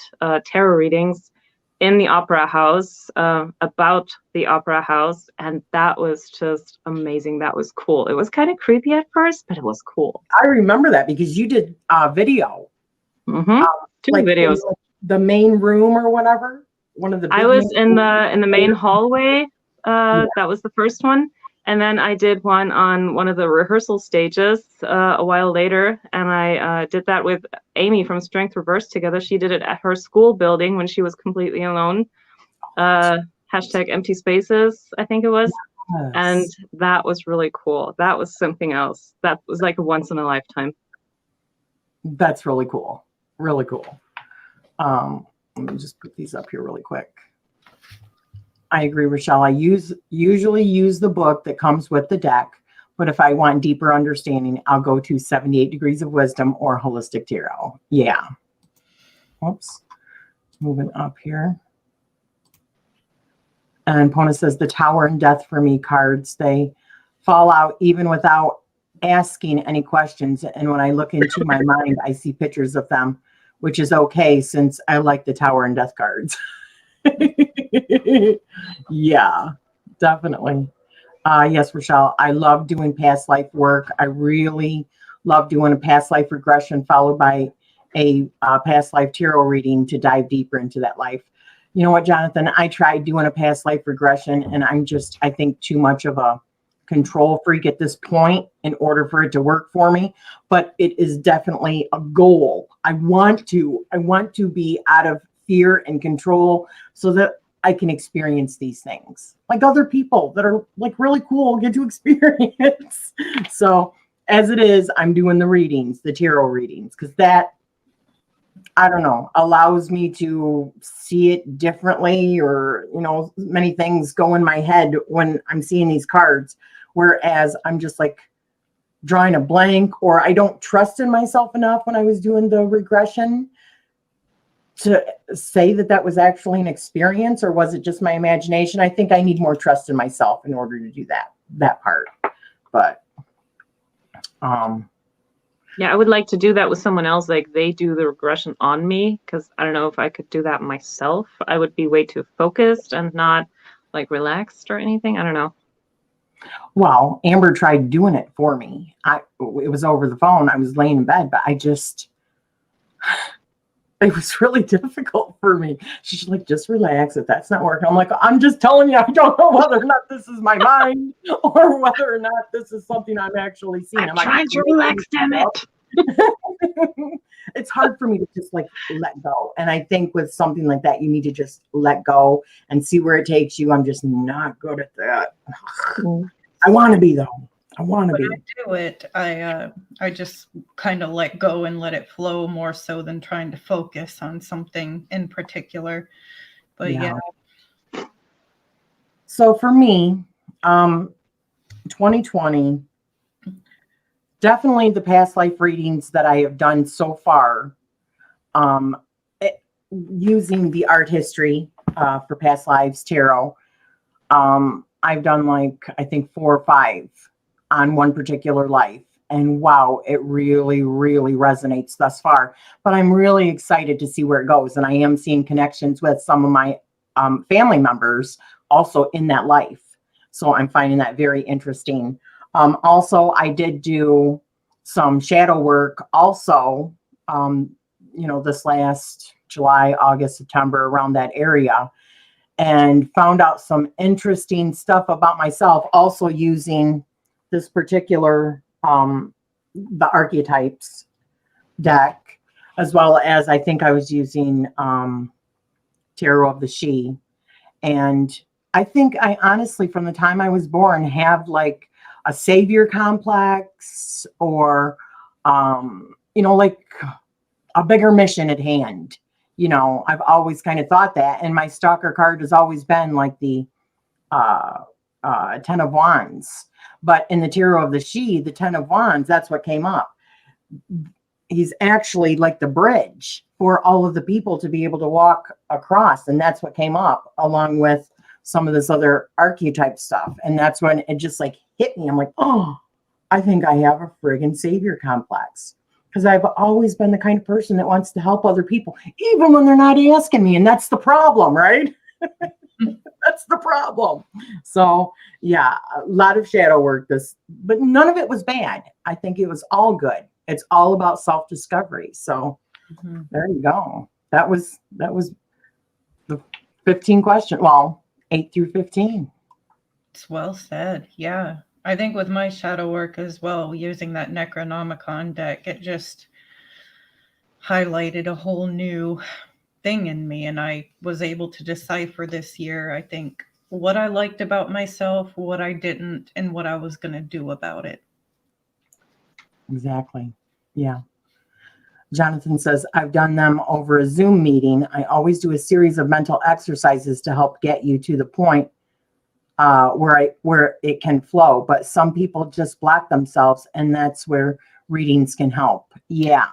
S2: tarot readings in the opera house about the opera house, and that was just amazing. That was cool. It was kind of creepy at first, but it was cool.
S1: I remember that because you did video.
S2: Mm-hmm. Two
S1: like
S2: videos.
S1: The main room or whatever. One of the big
S2: I was in
S1: rooms.
S2: the main hallway. That was the first one, and then I did one on one of the rehearsal stages a while later, and I did that with Amy from Strength Reverse together. She did it at her school building when she was completely alone. Hashtag empty spaces, I think it was.
S1: Yes.
S2: And that was really cool. That was something else. That was like a once in a lifetime.
S1: That's really cool. Really cool. Let me just put these up here really quick. I agree, Rochelle. I usually use the book that comes with the deck, but if I want deeper understanding, I'll go to 78 Degrees of Wisdom or Holistic Tarot. Yeah. Oops. Moving up here. And Pona says, the Tower and Death for me cards, they fall out even without asking any questions. And when I look into my mind, I see pictures of them, which is okay since I like the Tower and Death cards. Yeah, definitely. Yes, Rochelle, I love doing past life work. I really love doing a past life regression followed by a past life tarot reading to dive deeper into that life. You know what, Jonathan? I tried doing a past life regression, and I think, too much of a control freak at this point in order for it to work for me. But it is definitely a goal. I want to be out of fear and control so that I can experience these things like other people that are like really cool get to experience. So as it is, I'm doing the readings, the tarot readings, because that, I don't know, allows me to see it differently, or, you know, many things go in my head when I'm seeing these cards, whereas I'm just like drawing a blank, or I don't trust in myself enough when I was doing the regression to say that that was actually an experience, or was it just my imagination? I think I need more trust in myself in order to do that part. But
S2: Yeah, I would like to do that with someone else. Like they do the regression on me, because I don't know if I could do that myself. I would be way too focused and not like relaxed or anything. I don't know.
S1: well, Amber tried doing it for me. It was over the phone. I was laying in bed, but it was really difficult for me. She's like, just relax. If that's not working, I'm like, I'm just telling you, I don't know whether or not this is my mind or whether or not this is something I'm actually seeing.
S2: I'm trying to relax, damn it.
S1: It's hard for me to just like let go. And I think with something like that, you need to just let go and see where it takes you. I'm just not good at that. I want to be though. I want to be.
S3: When I do it, I just kind of let go and let it flow more so than trying to focus on something in particular. But yeah.
S1: So for me, 2020, definitely the past life readings that I have done so far, using the art history for past lives tarot. I've done like, I think 4 or 5 on one particular life. And wow, it really, really resonates thus far. But I'm really excited to see where it goes. And I am seeing connections with some of my family members also in that life. So I'm finding that very interesting. Also, I did do some shadow work also, this last July, August, September, around that area, and found out some interesting stuff about myself, also using this particular, the archetypes deck, as well as I think I was using Tarot of the She. And I think I honestly, from the time I was born, have like a savior complex or, like a bigger mission at hand. I've always kind of thought that. And my stalker card has always been like the 10 of Wands. But in the Tarot of the She, the 10 of Wands, that's what came up. He's actually like the bridge for all of the people to be able to walk across. And that's what came up, along with some of this other archetype stuff. And that's when it just like hit me. I'm like, oh, I think I have a friggin' savior complex. Because I've always been the kind of person that wants to help other people, even when they're not asking me. And that's the problem, right? That's the problem. So yeah, a lot of shadow work, but none of it was bad. I think it was all good. It's all about self-discovery. So there you go. That was the 15 question. Well, 8 through 15.
S3: It's well said. Yeah. I think with my shadow work as well, using that Necronomicon deck, it just highlighted a whole new thing in me. And I was able to decipher this year, I think, what I liked about myself, what I didn't, and what I was going to do about it.
S1: Exactly. Yeah. Jonathan says, I've done them over a Zoom meeting. I always do a series of mental exercises to help get you to the point where it can flow. But some people just block themselves, and that's where readings can help. Yeah.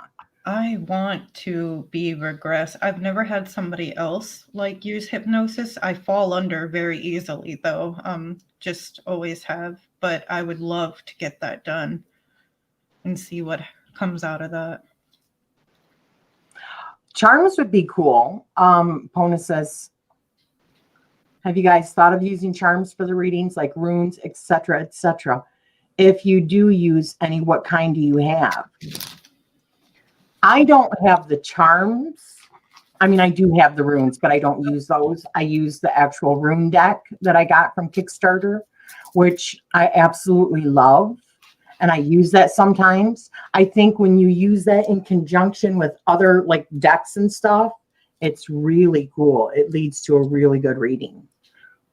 S3: I want to be regress. I've never had somebody else like use hypnosis. I fall under very easily though. Just always have, but I would love to get that done and see what comes out of that.
S1: Charms would be cool. Pona says, have you guys thought of using charms for the readings, like runes, etc., etc.? If you do use any, what kind do you have? I don't have the charms. I mean, I do have the runes, but I don't use those. I use the actual rune deck that I got from Kickstarter, which I absolutely love. And I use that sometimes. I think when you use that in conjunction with other like decks and stuff, it's really cool. It leads to a really good reading.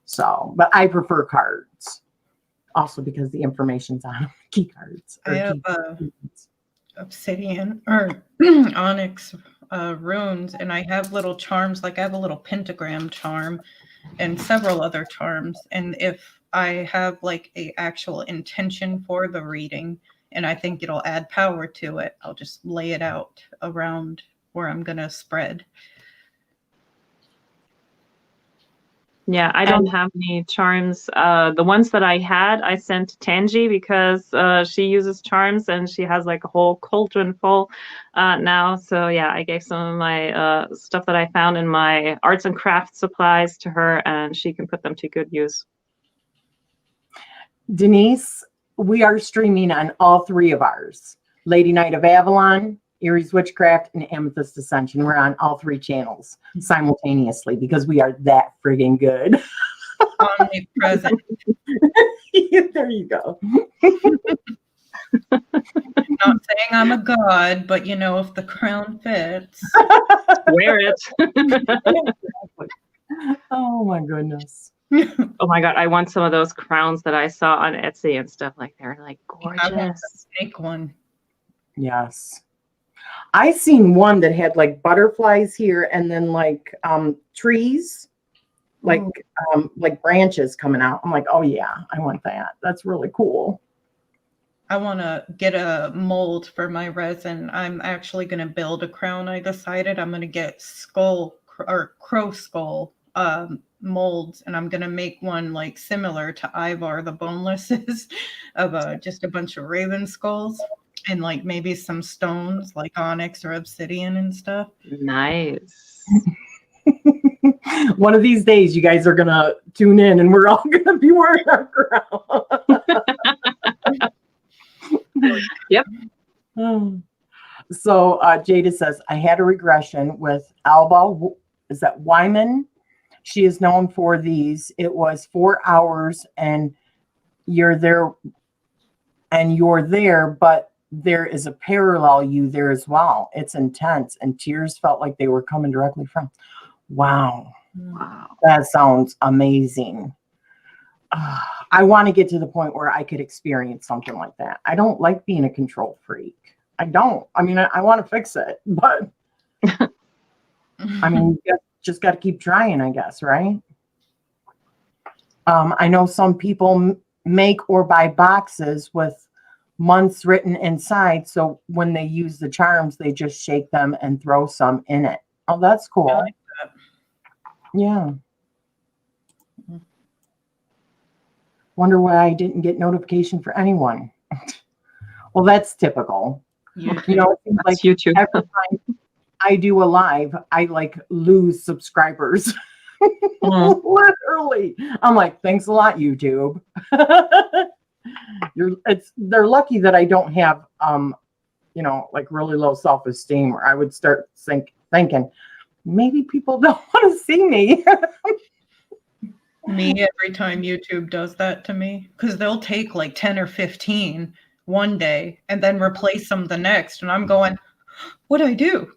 S1: So, but I prefer cards also because the information's on key cards.
S3: I have obsidian or onyx runes, and I have little charms. Like I have a little pentagram charm and several other charms. And if I have like a actual intention for the reading and I think it'll add power to it, I'll just lay it out around where I'm going to spread.
S2: Yeah, I don't have any charms. The ones that I had, I sent to Tangi because she uses charms and she has like a whole cauldron full now. So yeah, I gave some of my stuff that I found in my arts and crafts supplies to her, and she can put them to good use.
S1: Denise, we are streaming on all three of ours. Lady Knight of Avalon, Erie's Witchcraft, and Amethyst Ascension. We're on all three channels simultaneously because we are that friggin' good.
S3: Omnipresent.
S1: There you go.
S3: Not saying I'm a god, but you know, if the crown fits.
S2: Wear it.
S1: Oh my goodness.
S2: Oh my God, I want some of those crowns that I saw on Etsy and stuff. Like they're like gorgeous.
S3: I want the snake one.
S1: Yes. I seen one that had like butterflies here and then like trees, like branches coming out. I'm like, oh yeah, I want that. That's really cool.
S3: I want to get a mold for my resin. I'm actually going to build a crown. I decided I'm going to get crow skull molds, and I'm going to make one like similar to Ivar the Boneless's of just a bunch of raven skulls. And like maybe some stones like onyx or obsidian and stuff.
S2: Nice.
S1: One of these days, you guys are going to tune in and we're all going to be wearing our crown.
S2: Yep.
S1: So Jada says, I had a regression with Alba. Is that Wyman? She is known for these. It was 4 hours and you're there, but there is a parallel you there as well. It's intense and tears felt like they were coming directly from. Wow. That sounds amazing. I want to get to the point where I could experience something like that. I don't like being a control freak. I don't. I mean, I want to fix it, but I mean, you just got to keep trying, I guess, right? I know some people make or buy boxes with months written inside. So when they use the charms, they just shake them and throw some in it. Oh, that's cool.
S3: I like that.
S1: Yeah. Wonder why I didn't get notification for anyone. Well, that's typical.
S3: YouTube.
S1: You know, it seems like
S2: YouTube.
S1: every time I do a live, I like lose subscribers. Literally. I'm like, thanks a lot, YouTube. They're lucky that I don't have like really low self-esteem, or I would start thinking maybe people don't want to see me.
S3: Me every time YouTube does that to me, because they'll take like 10 or 15 one day and then replace them the next, and I'm going, what do I do?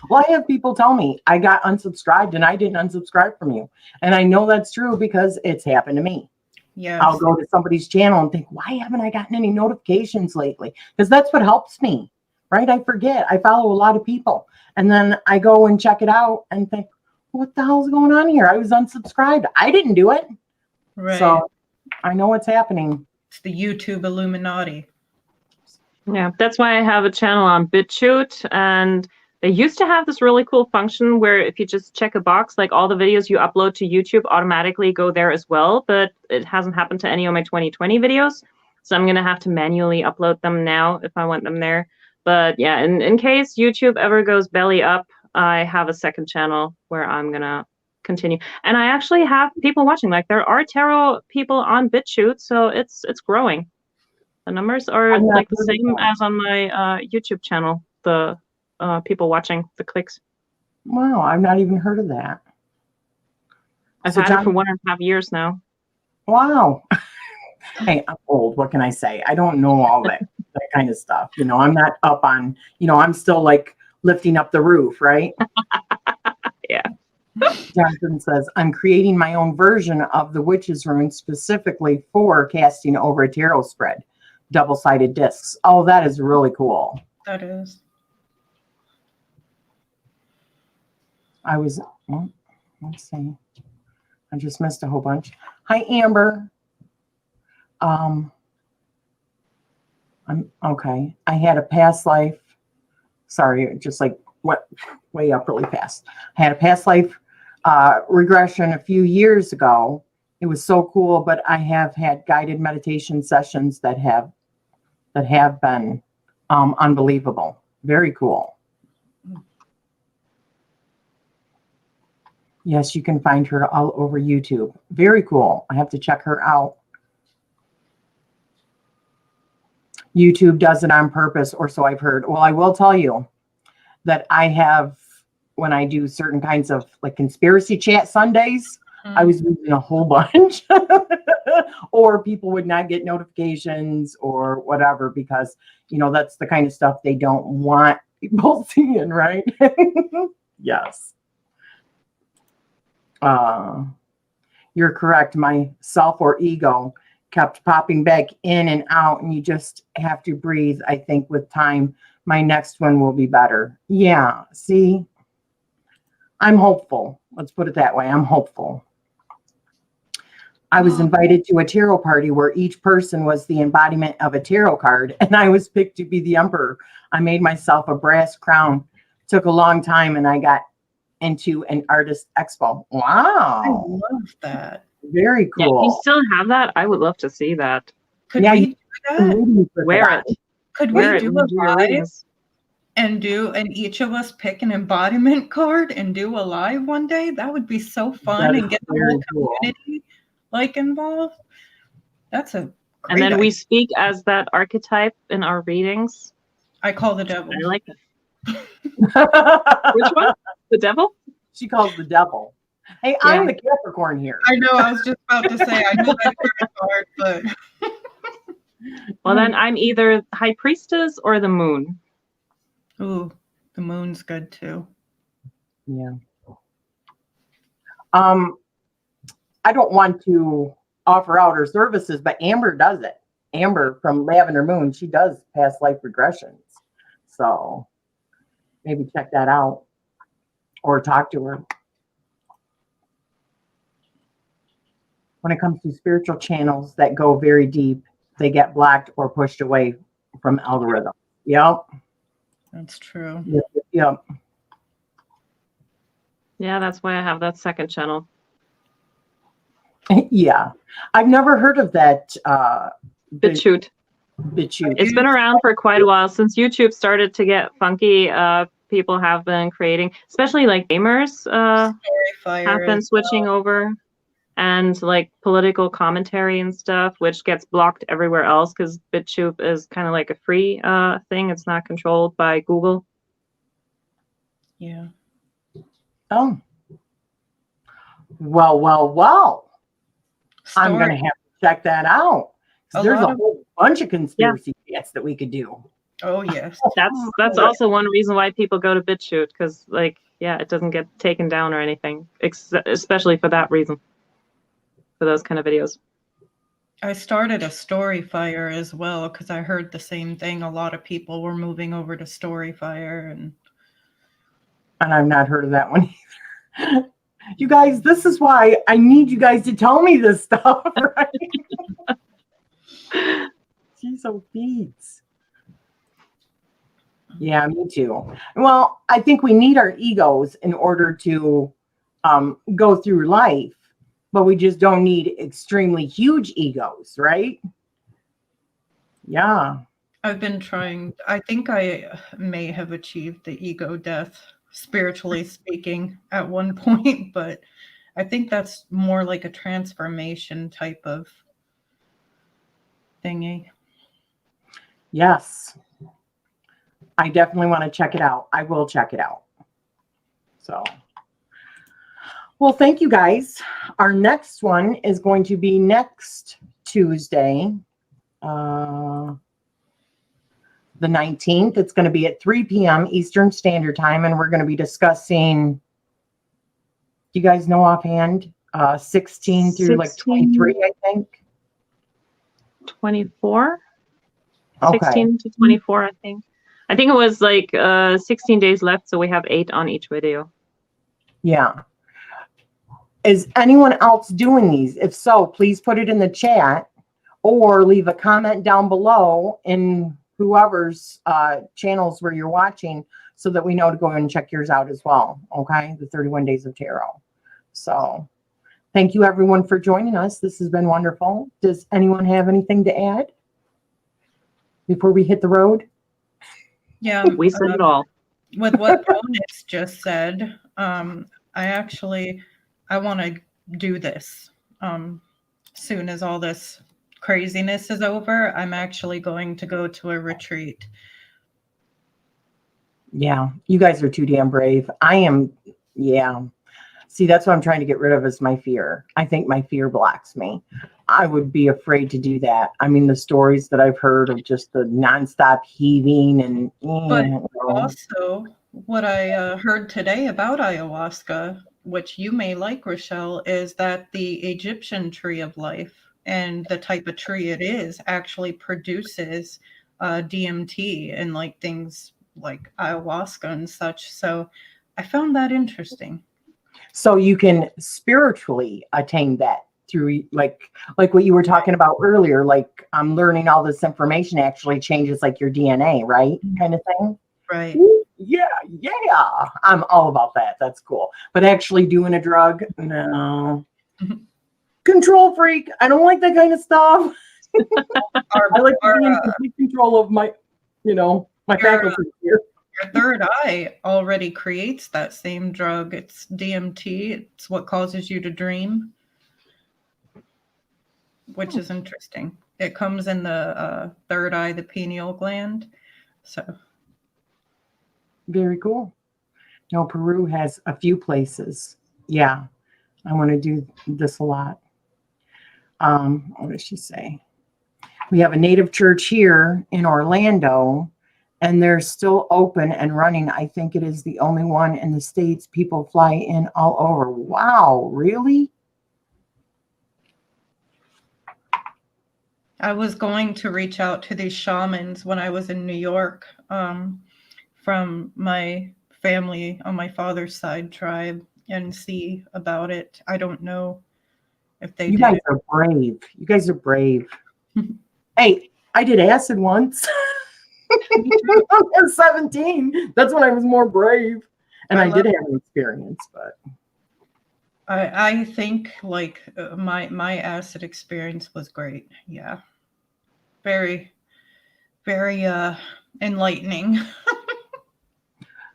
S1: Well, I have people tell me I got unsubscribed and I didn't unsubscribe from you, and I know that's true because it's happened to me.
S3: Yeah,
S1: I'll go to somebody's channel and think, why haven't I gotten any notifications lately? Because that's what helps me, right? I forget. I follow a lot of people. And then I go and check it out and think, what the hell's going on here? I was unsubscribed. I didn't do it.
S3: right.
S1: So I know what's happening.
S3: It's the YouTube Illuminati.
S2: Yeah, that's why I have a channel on BitChute, and they used to have this really cool function where if you just check a box, like all the videos you upload to YouTube automatically go there as well, but it hasn't happened to any of my 2020 videos, so I'm going to have to manually upload them now if I want them there. But yeah, in case YouTube ever goes belly up, I have a second channel where I'm going to continue. And I actually have people watching. Like there are tarot people on BitChute, so it's growing. The numbers are like the same as on my YouTube channel, the people watching, the clicks.
S1: Wow, I've not even heard of that.
S2: I've had it for 1.5 years now.
S1: Wow. Hey, I'm old. What can I say? I don't know all that kind of stuff. You know, I'm not up on, I'm still like lifting up the roof, right?
S2: Yeah.
S1: Jonathan says, I'm creating my own version of the Witch's Rune specifically for casting over a tarot spread. Double-sided discs. Oh, that is really cool.
S3: That is.
S1: Let's see. I just missed a whole bunch. Hi, Amber. I'm okay. I had a past life. Sorry, just like what way up really fast. I had a past life regression a few years ago. It was so cool, but I have had guided meditation sessions that have been unbelievable. Very cool. Yes, you can find her all over YouTube. Very cool. I have to check her out. YouTube does it on purpose, or so I've heard. Well, I will tell you that I have, when I do certain kinds of like conspiracy chat Sundays, I was losing a whole bunch. Or people would not get notifications or whatever, because, you know, that's the kind of stuff they don't want people seeing, right? Yes. You're correct. My self or ego kept popping back in and out, and you just have to breathe. I think with time, my next one will be better. Yeah. See, I'm hopeful. Let's put it that way. I'm hopeful. I was invited to a tarot party where each person was the embodiment of a tarot card, and I was picked to be the emperor. I made myself a brass crown. Took a long time, and I got into an artist expo. Wow.
S3: I love that.
S1: Very cool.
S2: Yeah, you still have that? I would love to see that.
S3: Could
S1: Yeah,
S3: we
S1: you
S3: do that?
S2: Wear it.
S3: Could
S2: Wear
S3: we
S2: it
S3: do
S2: when
S3: a
S2: you do your
S3: live
S2: readings.
S3: and each of us pick an embodiment card and do a live one day? That would be so fun,
S1: That
S3: and
S1: is
S3: get the
S1: very
S3: whole
S1: cool.
S3: community like involved. That's a great
S2: And then we
S3: idea.
S2: speak as that archetype in our readings.
S3: I call the devil.
S2: I like that. Which one? The devil?
S1: She calls the devil. Hey, I'm the Capricorn here.
S3: I know, I was just about to say, I know that's very hard, but
S2: Well, then I'm either High Priestess or the Moon.
S3: ooh, the moon's good too.
S1: Yeah. I don't want to offer out her services, but Amber does it. Amber from Lavender Moon, she does past life regressions. So maybe check that out or talk to her. When it comes to spiritual channels that go very deep, they get blocked or pushed away from algorithm. Yep.
S3: That's true.
S1: Yep.
S2: Yeah, that's why I have that second channel.
S1: Yeah. I've never heard of that.
S2: BitChute.
S1: BitChute.
S2: It's been around for quite a while. Since YouTube started to get funky, people have been creating, especially like gamers have been switching over, and like political commentary and stuff, which gets blocked everywhere else because BitChute is kind of like a free thing. It's not controlled by Google.
S3: Yeah.
S1: Oh. Well. I'm going to have to check that out. There's a whole bunch of conspiracy chats that we could do.
S3: Oh, yes.
S2: That's also one reason why people go to BitChute, because like, yeah, it doesn't get taken down or anything, especially for that reason, for those kind of videos.
S3: I started a Storyfire as well because I heard the same thing. A lot of people were moving over to Storyfire, and
S1: I've not heard of that one either. You guys, this is why I need you guys to tell me this stuff, right? She's so beats. Yeah, me too. Well, I think we need our egos in order to go through life, but we just don't need extremely huge egos, right? Yeah.
S3: I've been trying. I think I may have achieved the ego death, spiritually speaking, at one point, but I think that's more like a transformation type of thingy.
S1: Yes. I definitely want to check it out. I will check it out. So, well, thank you guys. Our next one is going to be next Tuesday, the 19th. It's going to be at 3 p.m. Eastern Standard Time, and we're going to be discussing, you guys know offhand, 16 through like 23, I think.
S2: 24?
S1: Okay.
S2: 16 to 24, I think. I think it was like 16 days left, so we have 8 on each video.
S1: Yeah. Is anyone else doing these? If so, please put it in the chat or leave a comment down below in whoever's channels where you're watching so that we know to go and check yours out as well. Okay. The 31 Days of Tarot. So thank you everyone for joining us. This has been wonderful. Does anyone have anything to add before we hit the road?
S3: Yeah,
S2: We said it all.
S3: with what Bonus just said, I want to do this. Soon as all this craziness is over, I'm actually going to go to a retreat.
S1: Yeah, you guys are too damn brave. I am, yeah. See, that's what I'm trying to get rid of is my fear. I think my fear blocks me. I would be afraid to do that. I mean, the stories that I've heard of just the nonstop heaving and,
S3: But
S1: you know.
S3: also, what I heard today about ayahuasca, which you may like, Rochelle, is that the Egyptian tree of life and the type of tree it is actually produces DMT and like things like ayahuasca and such. So I found that interesting.
S1: So you can spiritually attain that through like what you were talking about earlier, like I'm learning all this information actually changes like your DNA, right? Kind of thing.
S3: Right.
S1: Ooh, yeah. I'm all about that. That's cool. But actually doing a drug, no.
S3: Mhm.
S1: Control freak. I don't like that kind of stuff. I like to
S3: Our,
S1: be in complete control of my, my faculties here.
S3: your third eye already creates that same drug. It's DMT. It's what causes you to dream, which is interesting. It comes in the third eye, the pineal gland. So
S1: Very cool. No, Peru has a few places. Yeah, I want to do this a lot. What does she say? We have a native church here in Orlando, and they're still open and running. I think it is the only one in the States. People fly in all over. Wow, really?
S3: I was going to reach out to these shamans when I was in New York, from my family on my father's side tribe, and see about it. I don't know if they
S1: You
S3: did
S1: guys
S3: it.
S1: are brave. You guys are brave. Hey, I did acid once. I was 17. That's when I was more brave. And I did have an experience, but
S3: I think like my acid experience was great. Yeah. Very, very enlightening.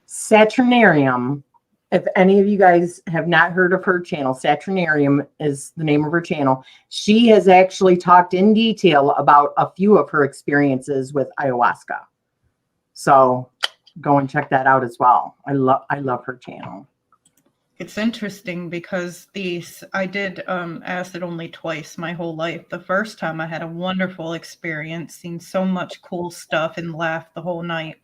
S1: Saturnarium. If any of you guys have not heard of her channel, Saturnarium is the name of her channel. She has actually talked in detail about a few of her experiences with ayahuasca. So go and check that out as well. I love her channel.
S3: It's interesting because I did acid only twice my whole life. The first time I had a wonderful experience, seen so much cool stuff and laughed the whole night.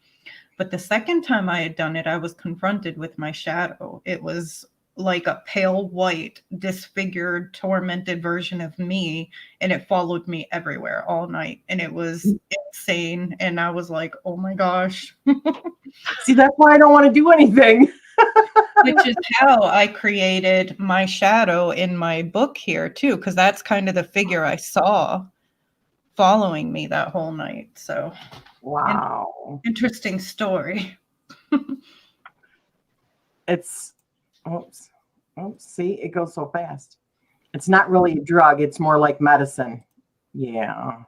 S3: But the second time I had done it, I was confronted with my shadow. It was like a pale white, disfigured, tormented version of me, and it followed me everywhere all night. And it was insane. And I was like, oh my gosh.
S1: See, that's why I don't want to do anything.
S3: Which is how I created my shadow in my book here, too, because that's kind of the figure I saw following me that whole night. So,
S1: Wow.
S3: interesting story.
S1: It's, oops, see, it goes so fast. It's not really a drug. It's more like medicine. Yeah.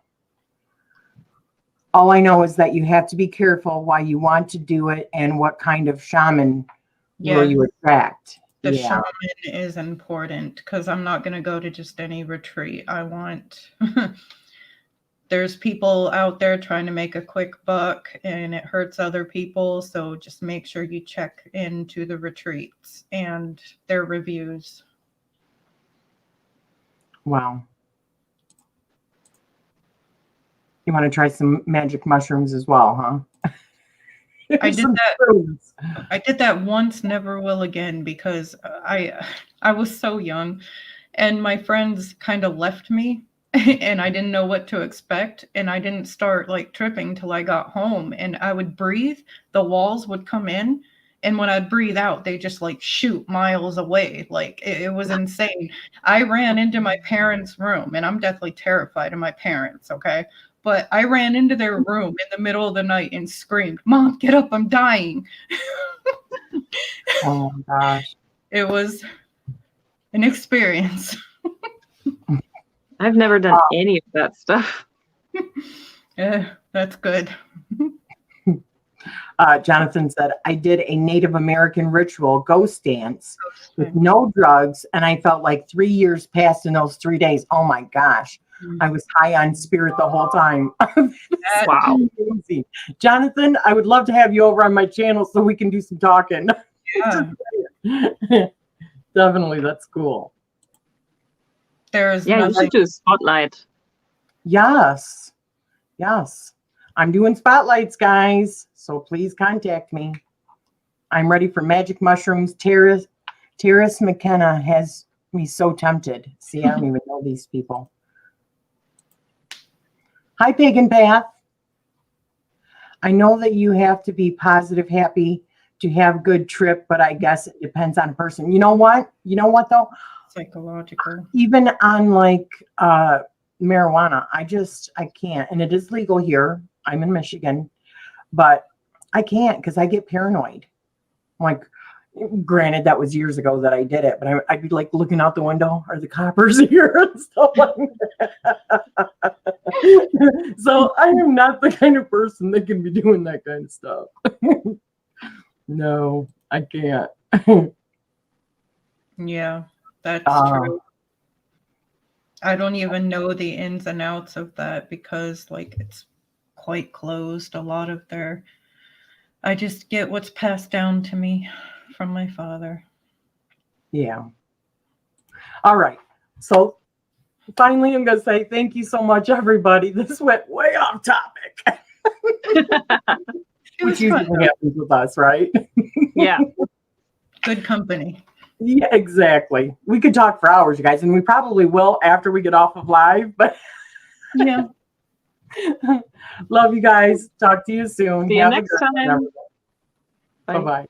S1: All I know is that you have to be careful why you want to do it and what kind of shaman will you attract.
S3: The shaman is important because I'm not going to go to just any retreat. I want... There's people out there trying to make a quick buck and it hurts other people. So just make sure you check into the retreats and their reviews.
S1: Wow. You want to try some magic mushrooms as well, huh?
S3: I did that once, never will again, because I was so young and my friends kind of left me. And I didn't know what to expect. And I didn't start like tripping till I got home. And I would breathe, the walls would come in. And when I'd breathe out, they just like shoot miles away. Like it was insane. I ran into my parents' room, and I'm deathly terrified of my parents, okay? But I ran into their room in the middle of the night and screamed, "Mom, get up, I'm dying."
S1: Oh my gosh.
S3: It was an experience.
S2: I've never done any of that stuff.
S3: That's good.
S1: Jonathan said, I did a Native American ritual ghost dance with no drugs, and I felt like 3 years passed in those 3 days. Oh my gosh. I was high on spirit the whole time.
S2: Wow.
S1: Amazing. Jonathan, I would love to have you over on my channel so we can do some talking.
S3: Yeah.
S1: Definitely, that's cool.
S3: There's
S2: Yeah, you
S3: nothing.
S2: should do Spotlight.
S1: Yes. Yes. I'm doing spotlights, guys. So please contact me. I'm ready for magic mushrooms. Terrace McKenna has me so tempted. See, I don't even know these people. Hi, Pagan Path. I know that you have to be positive, happy to have good trip, but I guess it depends on person. You know what? You know what though?
S3: Psychological.
S1: Even on like marijuana, I can't. And it is legal here. I'm in Michigan, but I can't because I get paranoid. Like, granted, that was years ago that I did it, but I'd be like looking out the window, are the coppers here and stuff like that. So I am not the kind of person that can be doing that kind of stuff. No, I can't.
S3: Yeah, that's true. I don't even know the ins and outs of that because like it's quite closed. A lot of I just get what's passed down to me from my father.
S1: Yeah. All right. So finally, I'm going to say thank you so much, everybody. This went way off topic. Which usually happens with us, right?
S2: Yeah.
S3: Good company.
S1: Yeah, exactly. We could talk for hours, you guys, and we probably will after we get off of live, but
S3: yeah.
S1: Love you guys. Talk to you soon.
S2: See you next time.
S1: Bye-bye.